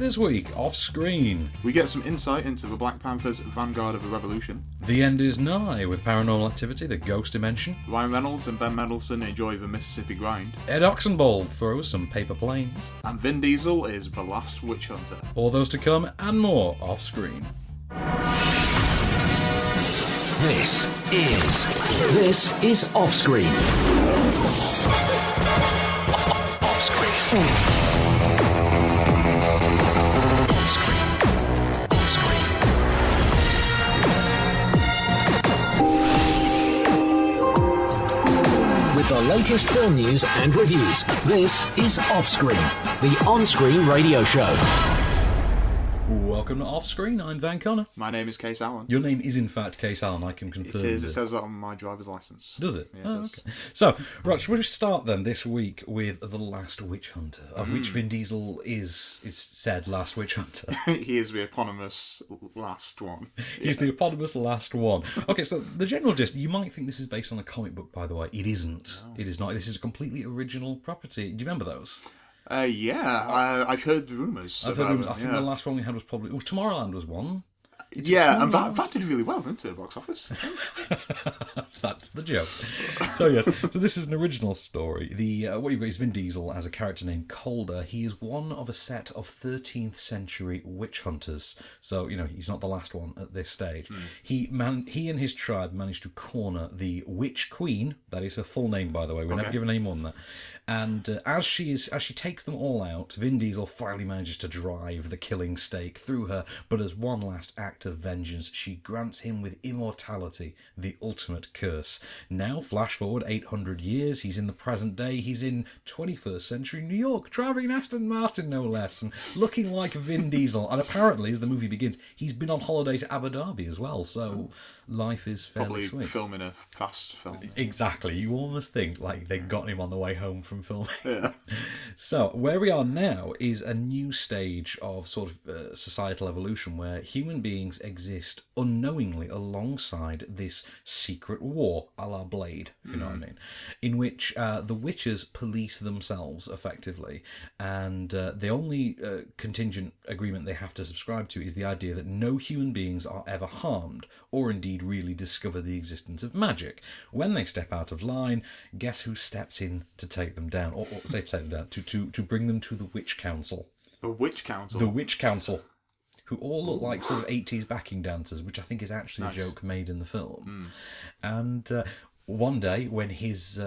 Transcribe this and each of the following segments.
This week, off-screen. We get some insight into the Black Panthers' Vanguard of the Revolution. The end is nigh with Paranormal Activity, the Ghost Dimension. Ryan Reynolds and Ben Mendelsohn enjoy the Mississippi Grind. Ed Oxenbould throws some paper planes. And Vin Diesel is the last witch hunter. All those to come and more off-screen. This is OffScreen. OffScreen. With the latest film news and reviews, this is OffScreen, the on-screen radio show. Welcome to Off-Screen, I'm Van Connor. My name is Kase Allen. Your name is in fact Kase Allen, I can confirm. It is, this. it says that on my driver's licence. Does it? Yeah, oh, it does. Okay. So, right, shall we start then this week with The Last Witch Hunter, of which Vin Diesel is said Last Witch Hunter. He is the eponymous last one. He's the eponymous last one. Okay, so the general gist, you might think this is based on a comic book, by the way. It isn't. No. It is not. This is a completely original property. Do you remember those? I've heard rumours. I've heard rumours. I think the last one we had was probably... Oh, Tomorrowland was one. And that did really well, didn't it, box office? That's the joke. So yes, so this is an original story. What you've got is Vin Diesel as a character named Calder. He is one of a set of 13th century witch hunters. So, he's not the last one at this stage. He and his tribe managed to corner the Witch Queen. That is her full name, by the way. We're never given any more than that. And as she takes them all out, Vin Diesel finally manages to drive the killing stake through her. But as one last act of vengeance, she grants him with immortality, the ultimate curse. Now, flash forward 800 years, he's in the present day, he's in 21st century New York, driving an Aston Martin no less, and looking like Vin Diesel. And apparently, as the movie begins, he's been on holiday to Abu Dhabi as well, so life is fairly sweet. Probably filming a fast film. Exactly, you almost think like they got him on the way home from filming. Yeah. So, where we are now is a new stage of sort of societal evolution where human beings exist unknowingly alongside this secret war, a la Blade, if you know what I mean, in which the witches police themselves effectively, and the only contingent agreement they have to subscribe to is the idea that no human beings are ever harmed, or indeed really discover the existence of magic. When they step out of line, guess who steps in to take them down, or say take them down, to bring them to the Witch Council. The Witch Council? The Witch Council. Who all look like sort of 80s backing dancers, which I think is actually a joke made in the film. And one day, when his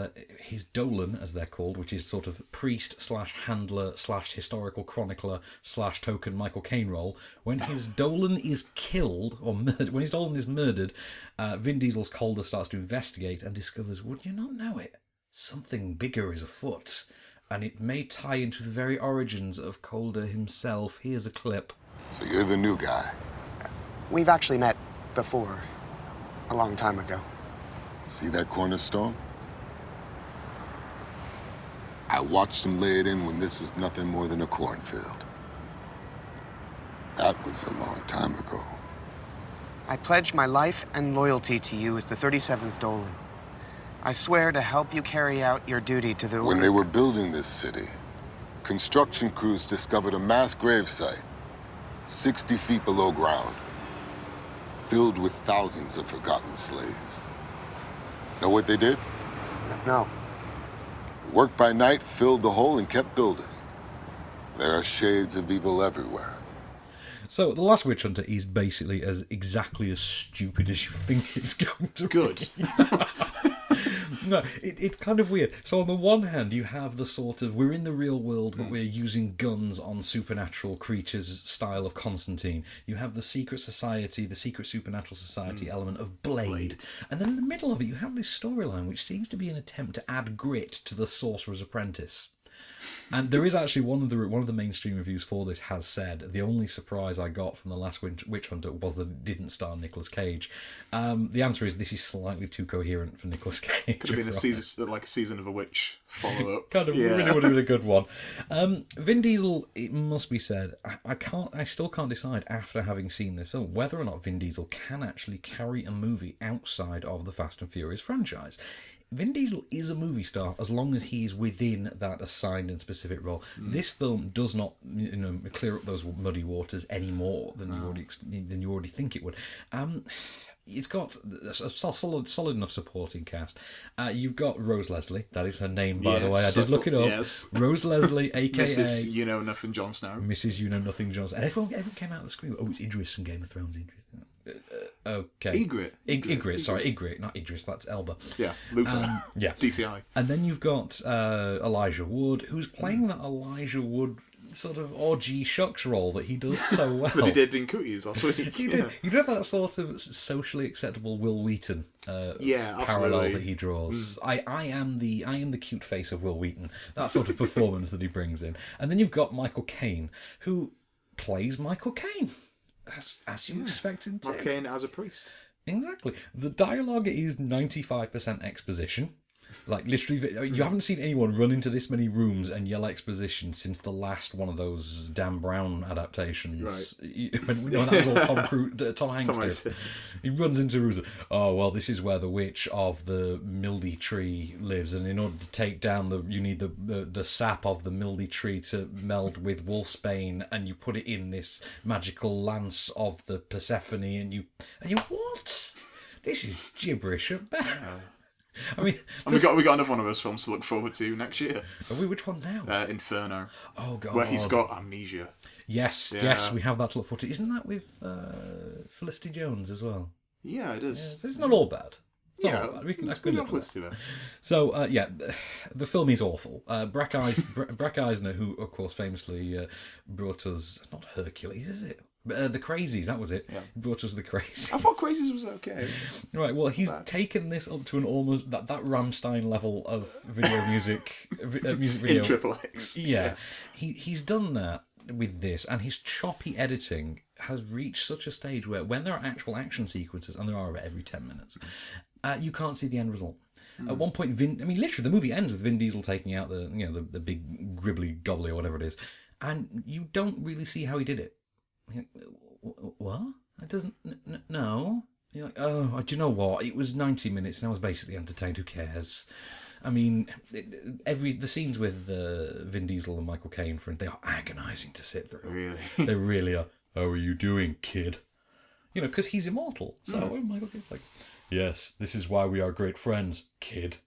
Dolan, as they're called, which is sort of priest slash handler slash historical chronicler slash token Michael Caine role, when his Dolan is killed, or murdered, when his Dolan is murdered, Vin Diesel's Calder starts to investigate and discovers, would you not know it, something bigger is afoot. And it may tie into the very origins of Calder himself. Here's a clip. So you're the new guy? We've actually met before, a long time ago. See that cornerstone? I watched him lay it in when this was nothing more than a cornfield. That was a long time ago. I pledge my life and loyalty to you as the 37th Dolan. I swear to help you carry out your duty to the... When they were building this city, construction crews discovered a mass gravesite 60 feet below ground, filled with thousands of forgotten slaves. Know what they did? No. Worked by night, filled the hole, and kept building. There are shades of evil everywhere. So, The Last Witch Hunter is basically exactly as stupid as you think it's going to be. Good. No, it's kind of weird. So on the one hand, you have the sort of, we're in the real world, but we're using guns on supernatural creatures style of Constantine. You have the secret society, the secret supernatural society element of Blade. And then in the middle of it, you have this storyline, which seems to be an attempt to add grit to the Sorcerer's Apprentice. And there is actually one of the mainstream reviews for this has said the only surprise I got from The Last Witch Hunter was that it didn't star Nicolas Cage. The answer is this is slightly too coherent for Nicolas Cage. Could have been a season of a witch follow up. Really would have been a good one. Vin Diesel, it must be said, I still can't decide after having seen this film whether or not Vin Diesel can actually carry a movie outside of the Fast and Furious franchise. Vin Diesel is a movie star as long as he's within that assigned and specific role. This film does not, clear up those muddy waters any more than you already think it would. It's got a solid enough supporting cast. You've got Rose Leslie. That is her name, by the way. I did look it up. Yes. Rose Leslie, a.k.a. Mrs. You Know Nothing Jon Snow. Mrs. You Know Nothing Jon Snow. And everyone came out of the screen. Oh, it's Idris from Game of Thrones. Okay. Ygritte. Sorry, Ygritte, not Idris. That's Elba. Yeah, Luther. Yeah. DCI. And then you've got Elijah Wood, who's playing that Elijah Wood sort of orgy shucks role that he does so well. But he did in Cooties last week. He did. You do have that sort of socially acceptable Will Wheaton parallel that he draws. I am the cute face of Will Wheaton. That sort of performance that he brings in. And then you've got Michael Caine, who plays Michael Caine. As you expect him to. Michael Caine as a priest. Exactly. The dialogue is 95% exposition. Like, literally, you haven't seen anyone run into this many rooms and yell exposition since the last one of those Dan Brown adaptations. Right. When we know that was all Tom Hanks did. He runs into rooms. Oh, well, this is where the witch of the mildy tree lives, and in order to take down you need the sap of the mildy tree to meld with wolfsbane, and you put it in this magical lance of the Persephone, and you what? This is gibberish at best. I mean, and we got another one of those films to look forward to next year. Are we? Which one now? Inferno. Oh God! Where he's got amnesia. Yes, we have that to look forward to. Isn't that with Felicity Jones as well? Yeah, it is. Yeah, so it's not all bad. We can look at it. So the film is awful. Brack Eisner, who of course famously brought us not Hercules, is it? The Crazies, that was it. Yeah. He brought us The Crazies. I thought Crazies was okay. Right, well, he's taken this up to an almost that Rammstein level of video music video. In Triple X. Yeah. He's done that with this, and his choppy editing has reached such a stage where when there are actual action sequences, and there are about every 10 minutes, you can't see the end result. At one point, literally, the movie ends with Vin Diesel taking out the big gribbly gobbly or whatever it is, and you don't really see how he did it. What? That doesn't. No. You're like, oh, do you know what? It was 90 minutes and I was basically entertained. Who cares? I mean, the scenes with Vin Diesel and Michael Caine, they are agonising to sit through. Really? They really are. How are you doing, kid? Because he's immortal. So Michael Caine's like, yes, this is why we are great friends, kid.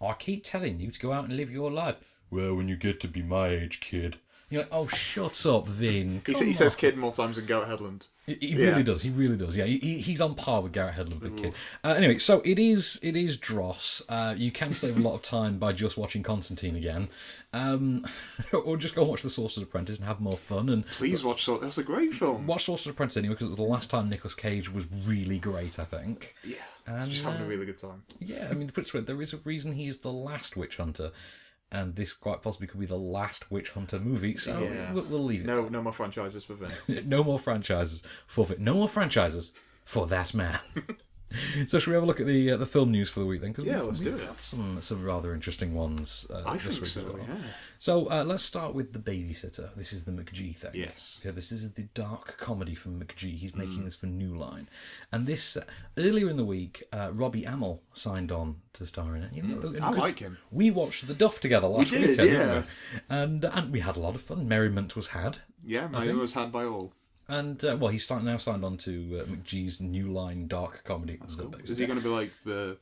I keep telling you to go out and live your life. Well, when you get to be my age, kid. You're like, oh, shut up, Vin. He says kid more times than Garrett Hedlund. He really does. He really does. Yeah, he's on par with Garrett Hedlund for kid. Anyway, so it is Dross. You can save a lot of time by just watching Constantine again, or just go and watch The Sorcerer's Apprentice and have more fun. And please watch. That's a great film. Watch Sorcerer's Apprentice anyway, because it was the last time Nicolas Cage was really great, I think. Yeah, and just having a really good time. Yeah, I mean, to put it this way, there is a reason he's the last witch hunter. And this quite possibly could be the last Witch Hunter movie, so we'll leave it. No more franchises for Vin. No more franchises for Vin. No more franchises for that man. So should we have a look at the film news for the week then? Because let's do it. Got some rather interesting ones I this think week so, as well. yeah. So let's start with The Babysitter. This is the McG thing. Yes. Yeah, this is the dark comedy from McG. He's making this for New Line. And this, earlier in the week, Robbie Amell signed on to star in it. I like him. We watched The Duff together last weekend, yeah. didn't we? And we had a lot of fun. Merriment was had. Yeah, merriment was had by all. And he's now signed on to McGee's New Line dark comedy. Cool. Is he going to be like the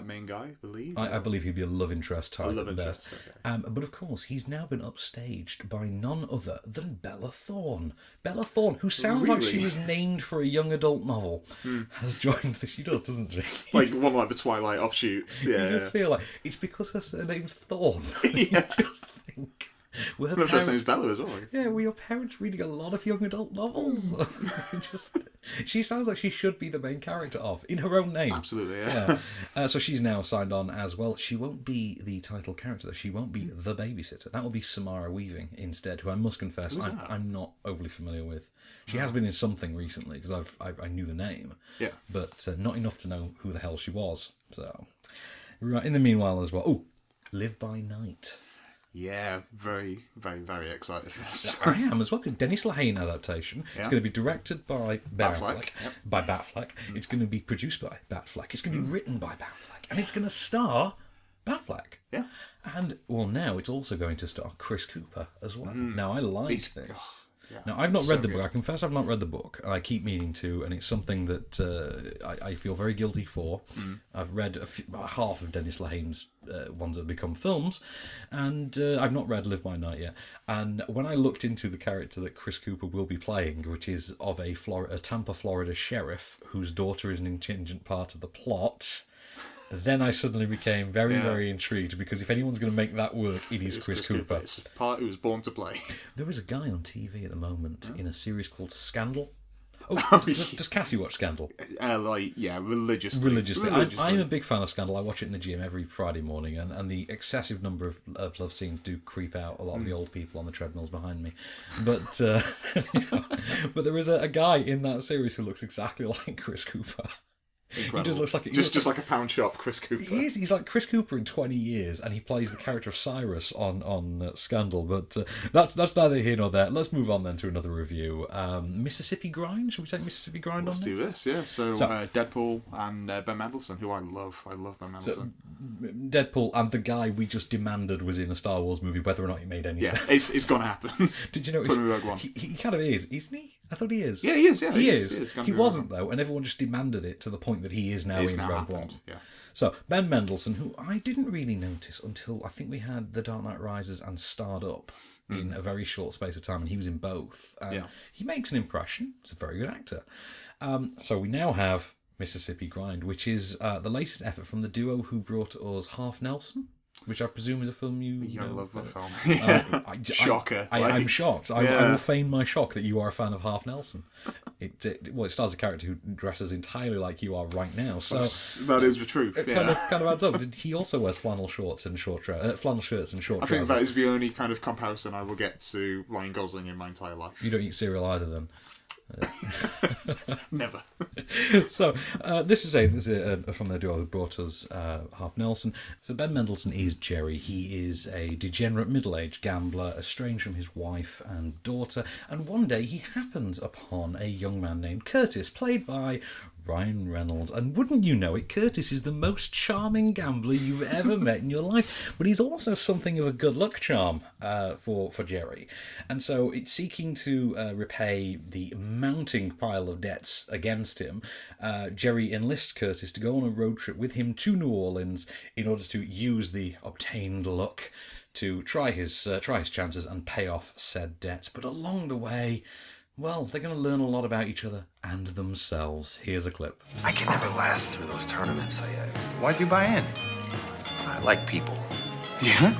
main guy, the lead? I believe he'd be a love interest type. A love interest, okay. But of course, he's now been upstaged by none other than Bella Thorne. Bella Thorne, who sounds like she was named for a young adult novel, has joined. She does, doesn't she? Like one like the Twilight offshoots. Yeah. You just feel like it's because her surname's Thorne. Yeah. You just think. Her first name's Bella as well. Yeah, were your parents reading a lot of young adult novels? She sounds like she should be the main character in her own name. Absolutely, yeah. So she's now signed on as well. She won't be the title character, though. She won't be the babysitter. That will be Samara Weaving instead, who I must confess I'm not overly familiar with. She has been in something recently, because I knew the name. Yeah. But not enough to know who the hell she was. So, right, in the meanwhile as well, Live by Night. Yeah, very, very, very excited for this. I am as well. Dennis Lehane adaptation. Yeah. It's going to be directed by Ben Batfleck. Affleck. Yep. By Batfleck. It's going to be produced by Batfleck. It's going to be written by Batfleck. And it's going to star Batfleck. Yeah. And, well, now it's also going to star Chris Cooper as well. Now, I like this. Yeah. Now, I've not read the book. good. I confess I've not read the book, and I keep meaning to, and it's something that I feel very guilty for. I've read about half of Dennis Lehane's ones that have become films, and I've not read Live by Night yet. And when I looked into the character that Chris Cooper will be playing, which is of a Tampa, Florida sheriff whose daughter is an intingent part of the plot... Then I suddenly became very, very intrigued, because if anyone's going to make that work, it is Chris Cooper. It's the part who was born to play. There is a guy on TV at the moment in a series called Scandal. Oh, does Kase watch Scandal? Religiously. I'm a big fan of Scandal. I watch it in the gym every Friday morning, and the excessive number of love scenes do creep out a lot of the old people on the treadmills behind me. But but there is a guy in that series who looks exactly like Chris Cooper. Incredible. He just looks like just like a pound shop Chris Cooper. He's like Chris Cooper in 20 years, and he plays the character of Cyrus on Scandal. But that's neither here nor there. Let's move on then to another review. Mississippi Grind. Shall we take Mississippi Grind Let's on do next? this. Yeah. So Deadpool and Ben Mendelsohn, who I love. I love Ben Mendelsohn. Deadpool and the guy we just demanded was in a Star Wars movie, whether or not it made any sense. It's gonna happen. Did you know he kind of is, isn't he? I thought he is. Yeah, he is. Yeah, he is. He wasn't though, and everyone just demanded it to the point that he is now in Rogue One. Yeah. So Ben Mendelsohn, who I didn't really notice until I think we had The Dark Knight Rises and Starred Up in a very short space of time, and he was in both. He makes an impression. He's a very good actor. So we now have Mississippi Grind, which is the latest effort from the duo who brought us Half Nelson, which I presume is a film you know. I love that film. Shocker. I'm shocked. I will feign my shock that you are a fan of Half Nelson. It stars a character who dresses entirely like you are right now. So that is the truth. It kind of adds up. He also wears flannel shirts and short trousers. I think that is the only kind of comparison I will get to Ryan Gosling in my entire life. You don't eat cereal either, then. Never. So this is from the duo who brought us Half Nelson. So Ben Mendelsohn is Jerry. He is a degenerate middle-aged gambler, estranged from his wife and daughter, and one day he happens upon a young man named Curtis, played by Ryan Reynolds. And wouldn't you know it, Curtis is the most charming gambler you've ever met in your life, but he's also something of a good luck charm for Jerry. And so it's seeking to repay the mounting pile of debts against him. Jerry enlists Curtis to go on a road trip with him to New Orleans in order to use the obtained luck to try his chances and pay off said debts. But along the way, well, they're going to learn a lot about each other and themselves. Here's a clip. I can never last through those tournaments. Why'd you buy in? I like people. Yeah?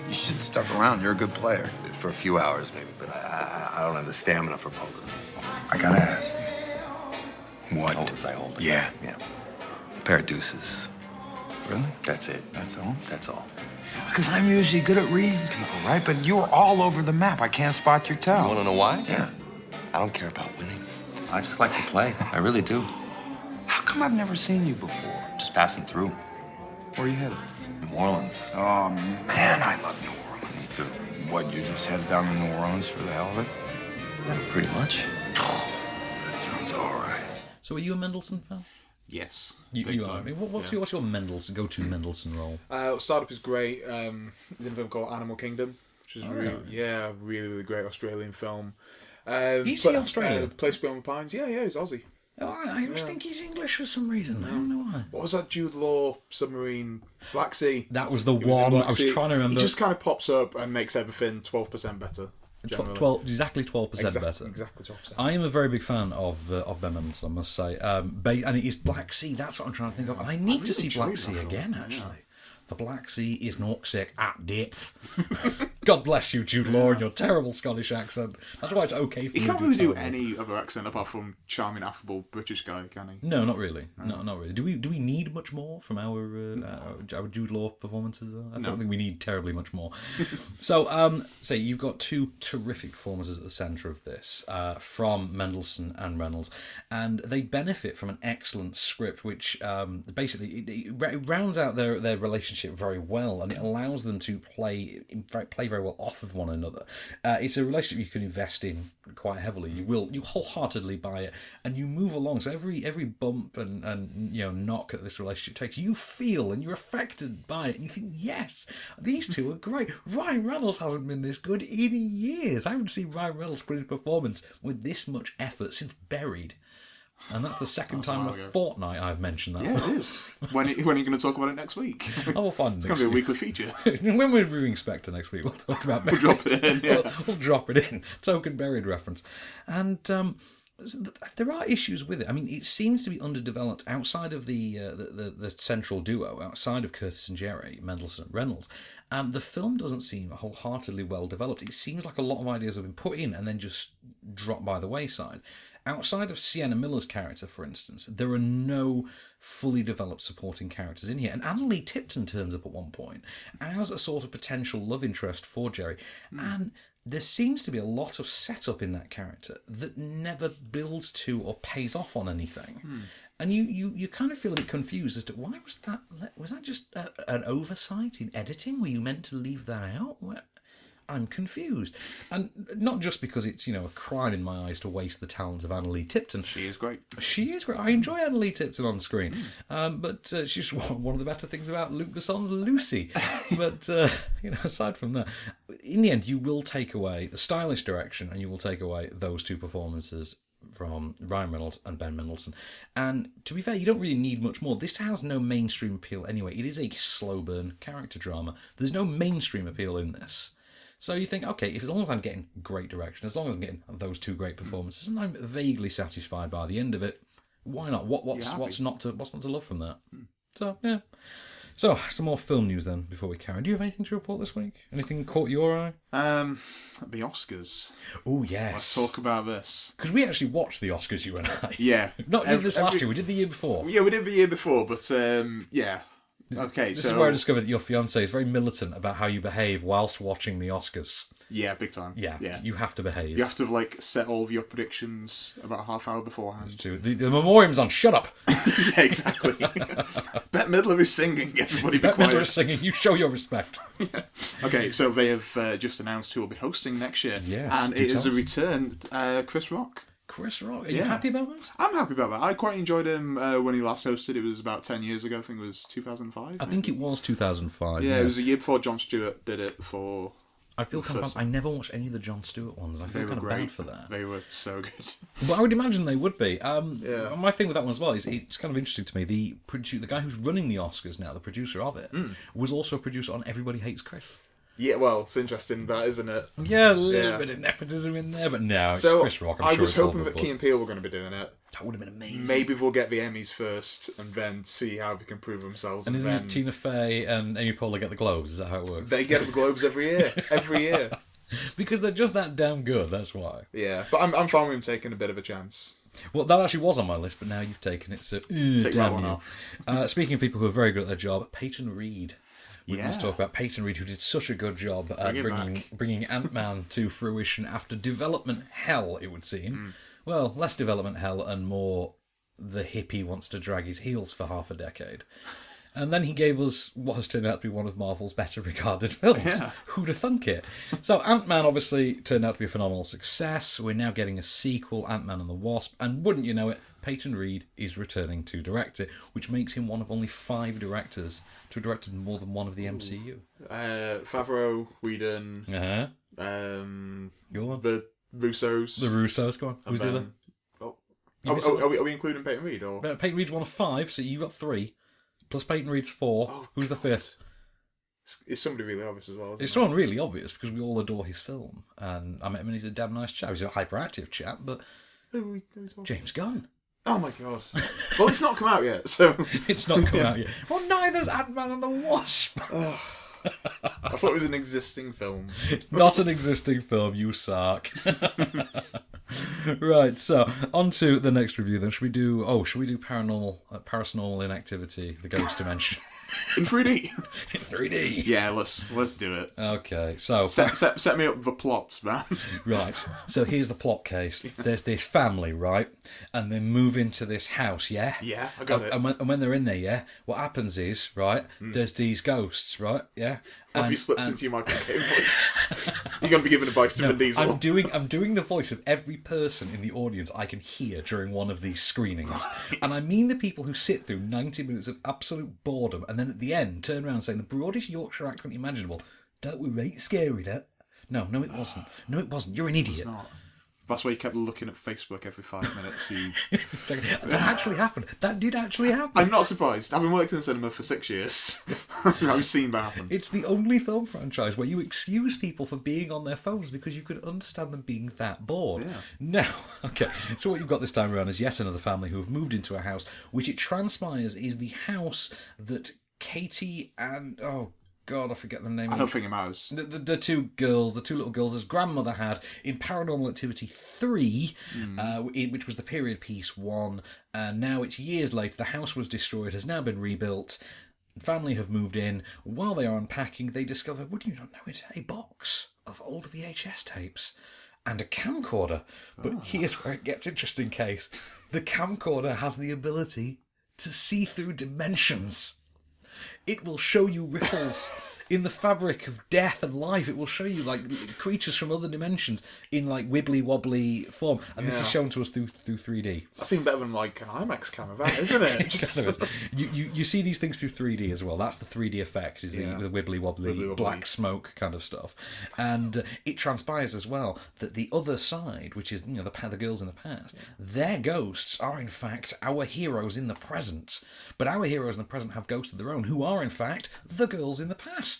You should stuck around. You're a good player. For a few hours, maybe, but I don't have the stamina for poker. I gotta ask you. What? Hold as I hold it. Yeah. Yeah. A pair of deuces. Really? That's it. That's all? That's all. Because I'm usually good at reading people, right? But you're all over the map. I can't spot your toe. You want to know why? Yeah. I don't care about winning. I just like to play. I really do. How come I've never seen you before? Just passing through. Where are you headed? New Orleans. Oh, man, I love New Orleans. Me too. What, you just headed down to New Orleans for the hell of it? Yeah, pretty much. Oh, that sounds all right. So are you a Mendelssohn fan? Yes. You big are. time. I mean, what's your Mendelssohn go-to Mendelssohn role? Startup is great. He's in a film called Animal Kingdom, which is really great Australian film. Is he Australian? Place Beyond the Pines. Yeah, he's Aussie. Oh, I always think he's English for some reason. I don't know why. What was that Jude Law submarine? Black Sea. That was the He was in one Black I was Sea. trying to remember. He just kind of pops up and makes everything 12% better. 12% better. Exactly 12%. I am a very big fan of Ben Mendelsohn, I must say. And it is Black Sea. That's what I'm trying to think of. I need to see Black Sea again, actually. The Black Sea is Norksec at depth. God bless you, Jude Law, and your terrible Scottish accent. That's why it's okay for He you can't to really do terrible. any other accent apart from charming, affable British guy, can he? No, not really. No, not really. Do we need much more from our Jude Law performances? I don't think we need terribly much more. So, you've got two terrific performances at the centre of this, from Mendelsohn and Reynolds, and they benefit from an excellent script, which basically it rounds out their relationship relationship very well, and it allows them to play very well off of one another. It's a relationship you can invest in quite heavily. You wholeheartedly buy it, and you move along. So every bump and knock that this relationship takes, you feel and you're affected by it, and you think, yes, these two are great. Ryan Reynolds hasn't been this good in years. I haven't seen Ryan Reynolds put his performance with this much effort since Buried. And that's the second time in a fortnight I've mentioned that. Yeah, it is. When are you going to talk about it next week? I will find it. It's going to be a weekly feature. When we're reviewing Spectre next week, we'll talk about Buried. We'll drop it in, yeah. We'll drop it in. Token Buried reference. And there are issues with it. I mean, it seems to be underdeveloped outside of the central duo, outside of Curtis and Jerry, Mendelsohn and Reynolds. The film doesn't seem wholeheartedly well developed. It seems like a lot of ideas have been put in and then just dropped by the wayside. Outside of Sienna Miller's character, for instance, there are no fully developed supporting characters in here. And Annalee Tipton turns up at one point as a sort of potential love interest for Jerry. And there seems to be a lot of setup in that character that never builds to or pays off on anything. And you kind of feel a bit confused as to why was that? Was that just an oversight in editing? Were you meant to leave that out? I'm confused. And not just because it's, a crime in my eyes to waste the talent of Annalee Tipton. She is great. She is great. I enjoy Annalee Tipton on screen. But she's one of the better things about Luc Besson's Lucy. But, aside from that, in the end, you will take away the stylish direction and you will take away those two performances from Ryan Reynolds and Ben Mendelsohn. And to be fair, you don't really need much more. This has no mainstream appeal anyway. It is a slow burn character drama. There's no mainstream appeal in this. So you think, okay, as long as I'm getting great direction, as long as I'm getting those two great performances, and I'm vaguely satisfied by the end of it, why not? What's not to love from that? So yeah. So some more film news then before we carry on. Do you have anything to report this week? Anything caught your eye? The Oscars. Oh yes. Let's talk about this because we actually watched the Oscars, you and I. Yeah. Not this last year. We did the year before. Yeah, we did the year before, but yeah. Okay, this is where I discovered that your fiancé is very militant about how you behave whilst watching the Oscars. Yeah, big time. Yeah, you have to behave. You have to set all of your predictions about a half hour beforehand. The memoriam's on. Shut up. Yeah, exactly. Bette Midler is singing. Everybody be quiet. Bette Midler is singing. You show your respect. Yeah. Okay, so they have just announced who will be hosting next year. Yes, and it is a return, Chris Rock. Chris Rock. Are you happy about that? I'm happy about that. I quite enjoyed him when he last hosted. It was about 10 years ago. I think it was 2005. I think it was 2005. Yeah, it was a year before Jon Stewart did it for... I feel kind of bad. I never watched any of the Jon Stewart ones. I feel kind of bad for that. They were so good. Well, I would imagine they would be. My thing with that one as well is it's kind of interesting to me. The guy who's running the Oscars now, the producer of it, was also a producer on Everybody Hates Chris. Yeah, well, it's interesting that, isn't it? Yeah, a little bit of nepotism in there, but no, it's Chris Rock. I was hoping that Key and Peele were going to be doing it. That would have been amazing. Maybe they'll get the Emmys first and then see how they can prove themselves. And isn't it Tina Fey and Amy Poehler get the Globes? Is that how it works? They get the Globes every year. Every year. Because they're just that damn good, that's why. Yeah, but I'm fine with him taking a bit of a chance. Well, that actually was on my list, but now you've taken it, so take that one off. Speaking of people who are very good at their job, Peyton Reed. We must talk about Peyton Reed, who did such a good job at bringing Ant-Man to fruition after development hell, it would seem. Well, less development hell and more the hippie wants to drag his heels for half a decade. And then he gave us what has turned out to be one of Marvel's better regarded films. Yeah. Who'd have thunk it? So Ant-Man obviously turned out to be a phenomenal success. We're now getting a sequel, Ant-Man and the Wasp. And wouldn't you know it, Peyton Reed is returning to direct it, which makes him one of only 5 directors to have directed more than one of the MCU. Favreau, Whedon, Go on. the Russos. The Russos, go on. Who's the other? Are we including Peyton Reed? Or? Peyton Reed's one of 5, so you've got 3. Plus Peyton Reed's 4. Oh, who's the 5th? It's somebody really obvious as well, isn't It's someone really obvious because we all adore his film. And I met him and he's a damn nice chap. He's a hyperactive chap, but... James Gunn. Oh my god. Well, it's not come out yet, so... It's not come out yet. Well, neither's Ant-Man and the Wasp. I thought it was an existing film. Not an existing film, you sark. Right, so on to the next review then. Should we do paranormal inactivity, the ghost dimension? In 3D. In 3D. Yeah, let's do it. Okay, so set me up the plots, man. Right, so here's the plot case. There's this family, right, and they move into this house, yeah? Yeah, I got it. And when they're in there, yeah, what happens is, right, there's these ghosts, right, yeah? Have you slipped into your Michael Caine voice? You're going to be giving advice to Vin Diesel. I'm doing the voice of every person in the audience I can hear during one of these screenings. And I mean the people who sit through 90 minutes of absolute boredom and then at the end turn around saying the broadest Yorkshire accent imaginable. That were right scary, that. No, it wasn't. No, it wasn't. You're an idiot. It's not. That's why you kept looking at Facebook every 5 minutes. That actually happened. That did actually happen. I'm not surprised. Having worked in cinema for 6 years, I've seen that happen. It's the only film franchise where you excuse people for being on their phones because you could understand them being that bored. Yeah. Now, okay, so what you've got this time around is yet another family who have moved into a house, which it transpires is the house that Katie and... Oh, God, I forget the name. I don't think it matters. The two little girls, as grandmother had in Paranormal Activity 3, which was the period piece 1, and now it's years later. The house was destroyed, has now been rebuilt. The family have moved in. While they are unpacking, they discover, would you not know it, a box of old VHS tapes and a camcorder. But here's where it gets interesting, Case. The camcorder has the ability to see through dimensions. It will show you ripples in the fabric of death and life. It will show you like creatures from other dimensions in like wibbly wobbly form, and this is shown to us through 3D. That's even better than like an IMAX camera, that isn't it? Just... you see these things through 3D as well. That's the 3D effect, is the wibbly wobbly black smoke kind of stuff, and it transpires as well that the other side, which is the girls in the past, their ghosts are in fact our heroes in the present, but our heroes in the present have ghosts of their own who are in fact the girls in the past.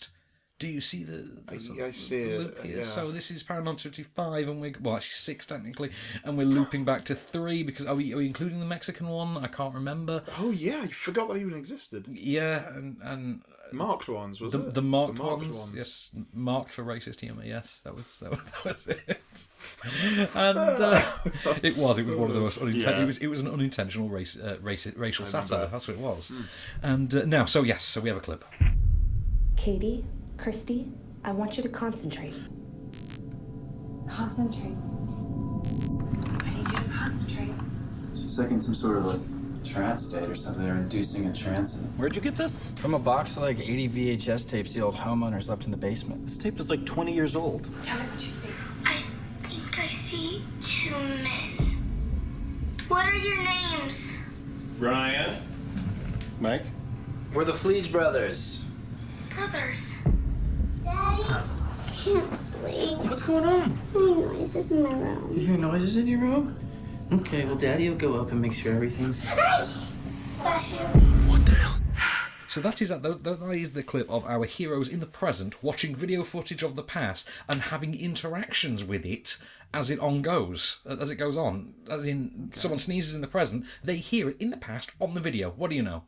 Do you see I see it. Yeah. So this is Paranormal Activity 5, and actually 6 technically, and we're looping back to 3 because are we including the Mexican one? I can't remember. Oh yeah, you forgot that even existed. Yeah, and marked ones was it? The marked ones, yes, marked for racist humour. Yes, that was it. And it was one of the most unintentional. It was an unintentional racial satire. That's what it was. And now, so we have a clip. Katie, Christy, I want you to concentrate. Concentrate? I need you to concentrate. She's like in some sort of like trance state or something. They're inducing a trance in it. Where'd you get this? From a box of like 80 VHS tapes the old homeowners left in the basement. This tape is like 20 years old. Tell me what you see. I think I see 2 men. What are your names? Ryan. Mike. We're the Fleege brothers. Brothers. Daddy, I can't sleep. What's going on? I hear noises in my room. You hear noises in your room? Okay, well, Daddy will go up and make sure everything's... Bless you. What the hell? So that is the clip of our heroes in the present watching video footage of the past and having interactions with it as it goes on. As in, someone sneezes in the present, they hear it in the past on the video. What do you know?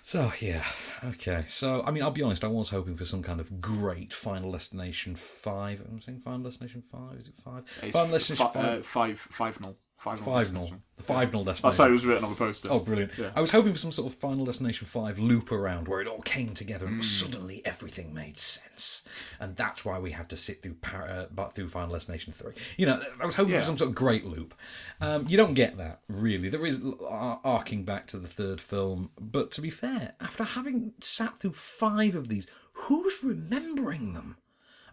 So, yeah, okay. So, I mean, I'll be honest, I was hoping for some kind of great Final Destination 5. I'm saying Final Destination 5? Is it 5? Final Destination 5. 5-0. 5-0. The 5-0 Destination. That's how it was written on the poster. Oh, brilliant. Yeah. I was hoping for some sort of Final Destination 5 loop around where it all came together and suddenly everything made sense. And that's why we had to sit through Final Destination 3. I was hoping for some sort of great loop. You don't get that, really. There is arcing back to the third film. But to be fair, after having sat through 5 of these, who's remembering them?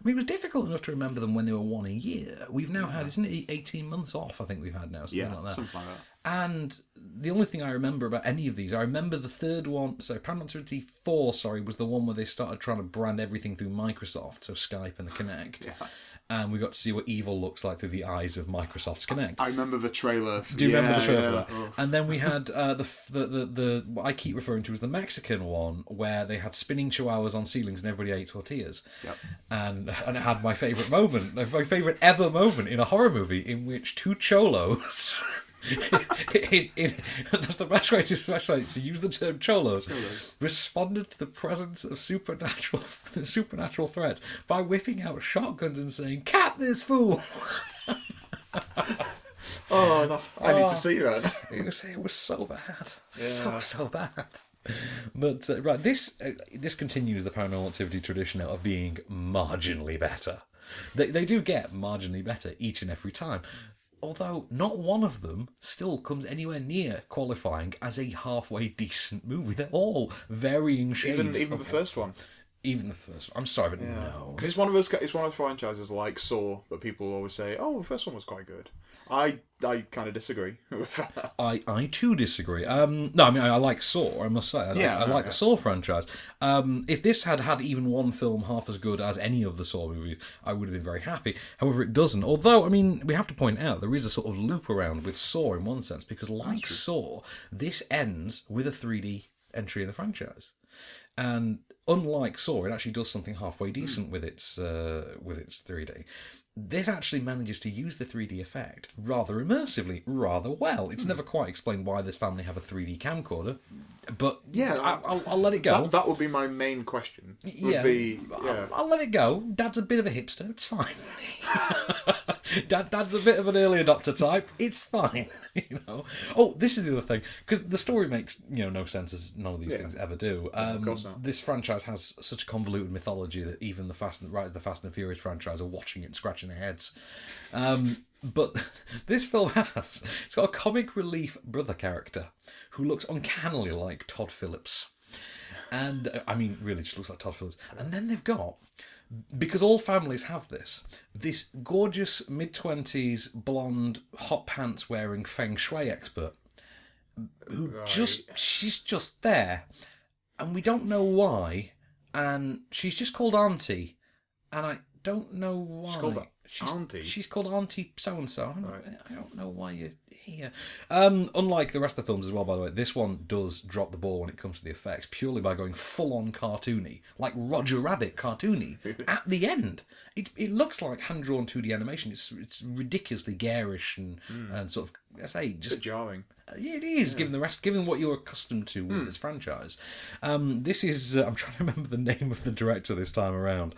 I mean, it was difficult enough to remember them when they were 1 a year. We've now had, isn't it 18 months off, I think we've had now, something like that. Something like that. And the only thing I remember about any of these, I remember the third one, Paranormal Activity 4, was the one where they started trying to brand everything through Microsoft, so Skype and the Kinect. Yeah. And we got to see what evil looks like through the eyes of Microsoft's Kinect. I remember the trailer. Do you remember the trailer for that? Oh. And then we had the what I keep referring to as the Mexican one, where they had spinning chihuahuas on ceilings and everybody ate tortillas. Yep. And it had my favourite moment, my favourite ever moment in a horror movie, in which 2 cholos... that's the best way to use the term cholos. Responded to the presence of supernatural threats by whipping out shotguns and saying, "Cap this fool!" Oh, no. I need to see that. It was so bad. So bad. But, right, this continues the Paranormal Activity tradition now of being marginally better. They do get marginally better each and every time. Although not one of them still comes anywhere near qualifying as a halfway decent movie. They're all varying shades. Even the first one. Even the first one. I'm sorry, but no. Because it's one of those franchises like Saw that people always say, "Oh, the first one was quite good." I kind of disagree with that. I too disagree. No, I mean I like Saw. I must say, I like the Saw franchise. If this had even one film half as good as any of the Saw movies, I would have been very happy. However, it doesn't. Although, I mean, we have to point out there is a sort of loop around with Saw in one sense, because like Saw, this ends with a 3D entry in the franchise, and unlike Saw, it actually does something halfway decent with its 3D. This actually manages to use the 3D effect rather immersively, rather well. It's never quite explained why this family have a 3D camcorder, but I'll let it go. That would be my main question. I'll let it go. Dad's a bit of a hipster. It's fine. Dad's a bit of an early adopter type. It's fine. Oh, this is the other thing, because the story makes no sense, as none of these things ever do. Of course not. This franchise has such a convoluted mythology that even the Fast and Furious franchise are watching it and scratching their heads. But this film it's got a comic relief brother character who looks uncannily like Todd Phillips. And, I mean, really just looks like Todd Phillips. And then they've got, because all families have this gorgeous mid-20s, blonde, hot pants wearing feng shui expert who she's just there. And we don't know why. And she's just called Auntie. And I don't know why. She's called Auntie? She's called Auntie so-and-so. I don't know why you're here. Unlike the rest of the films as well, by the way, this one does drop the ball when it comes to the effects, purely by going full-on cartoony, like Roger Rabbit cartoony, at the end. It looks like hand-drawn 2D animation. It's ridiculously garish and sort of, I say, just... a bit jarring. Yeah, it is, given what you're accustomed to with this franchise. This is, I'm trying to remember the name of the director this time around.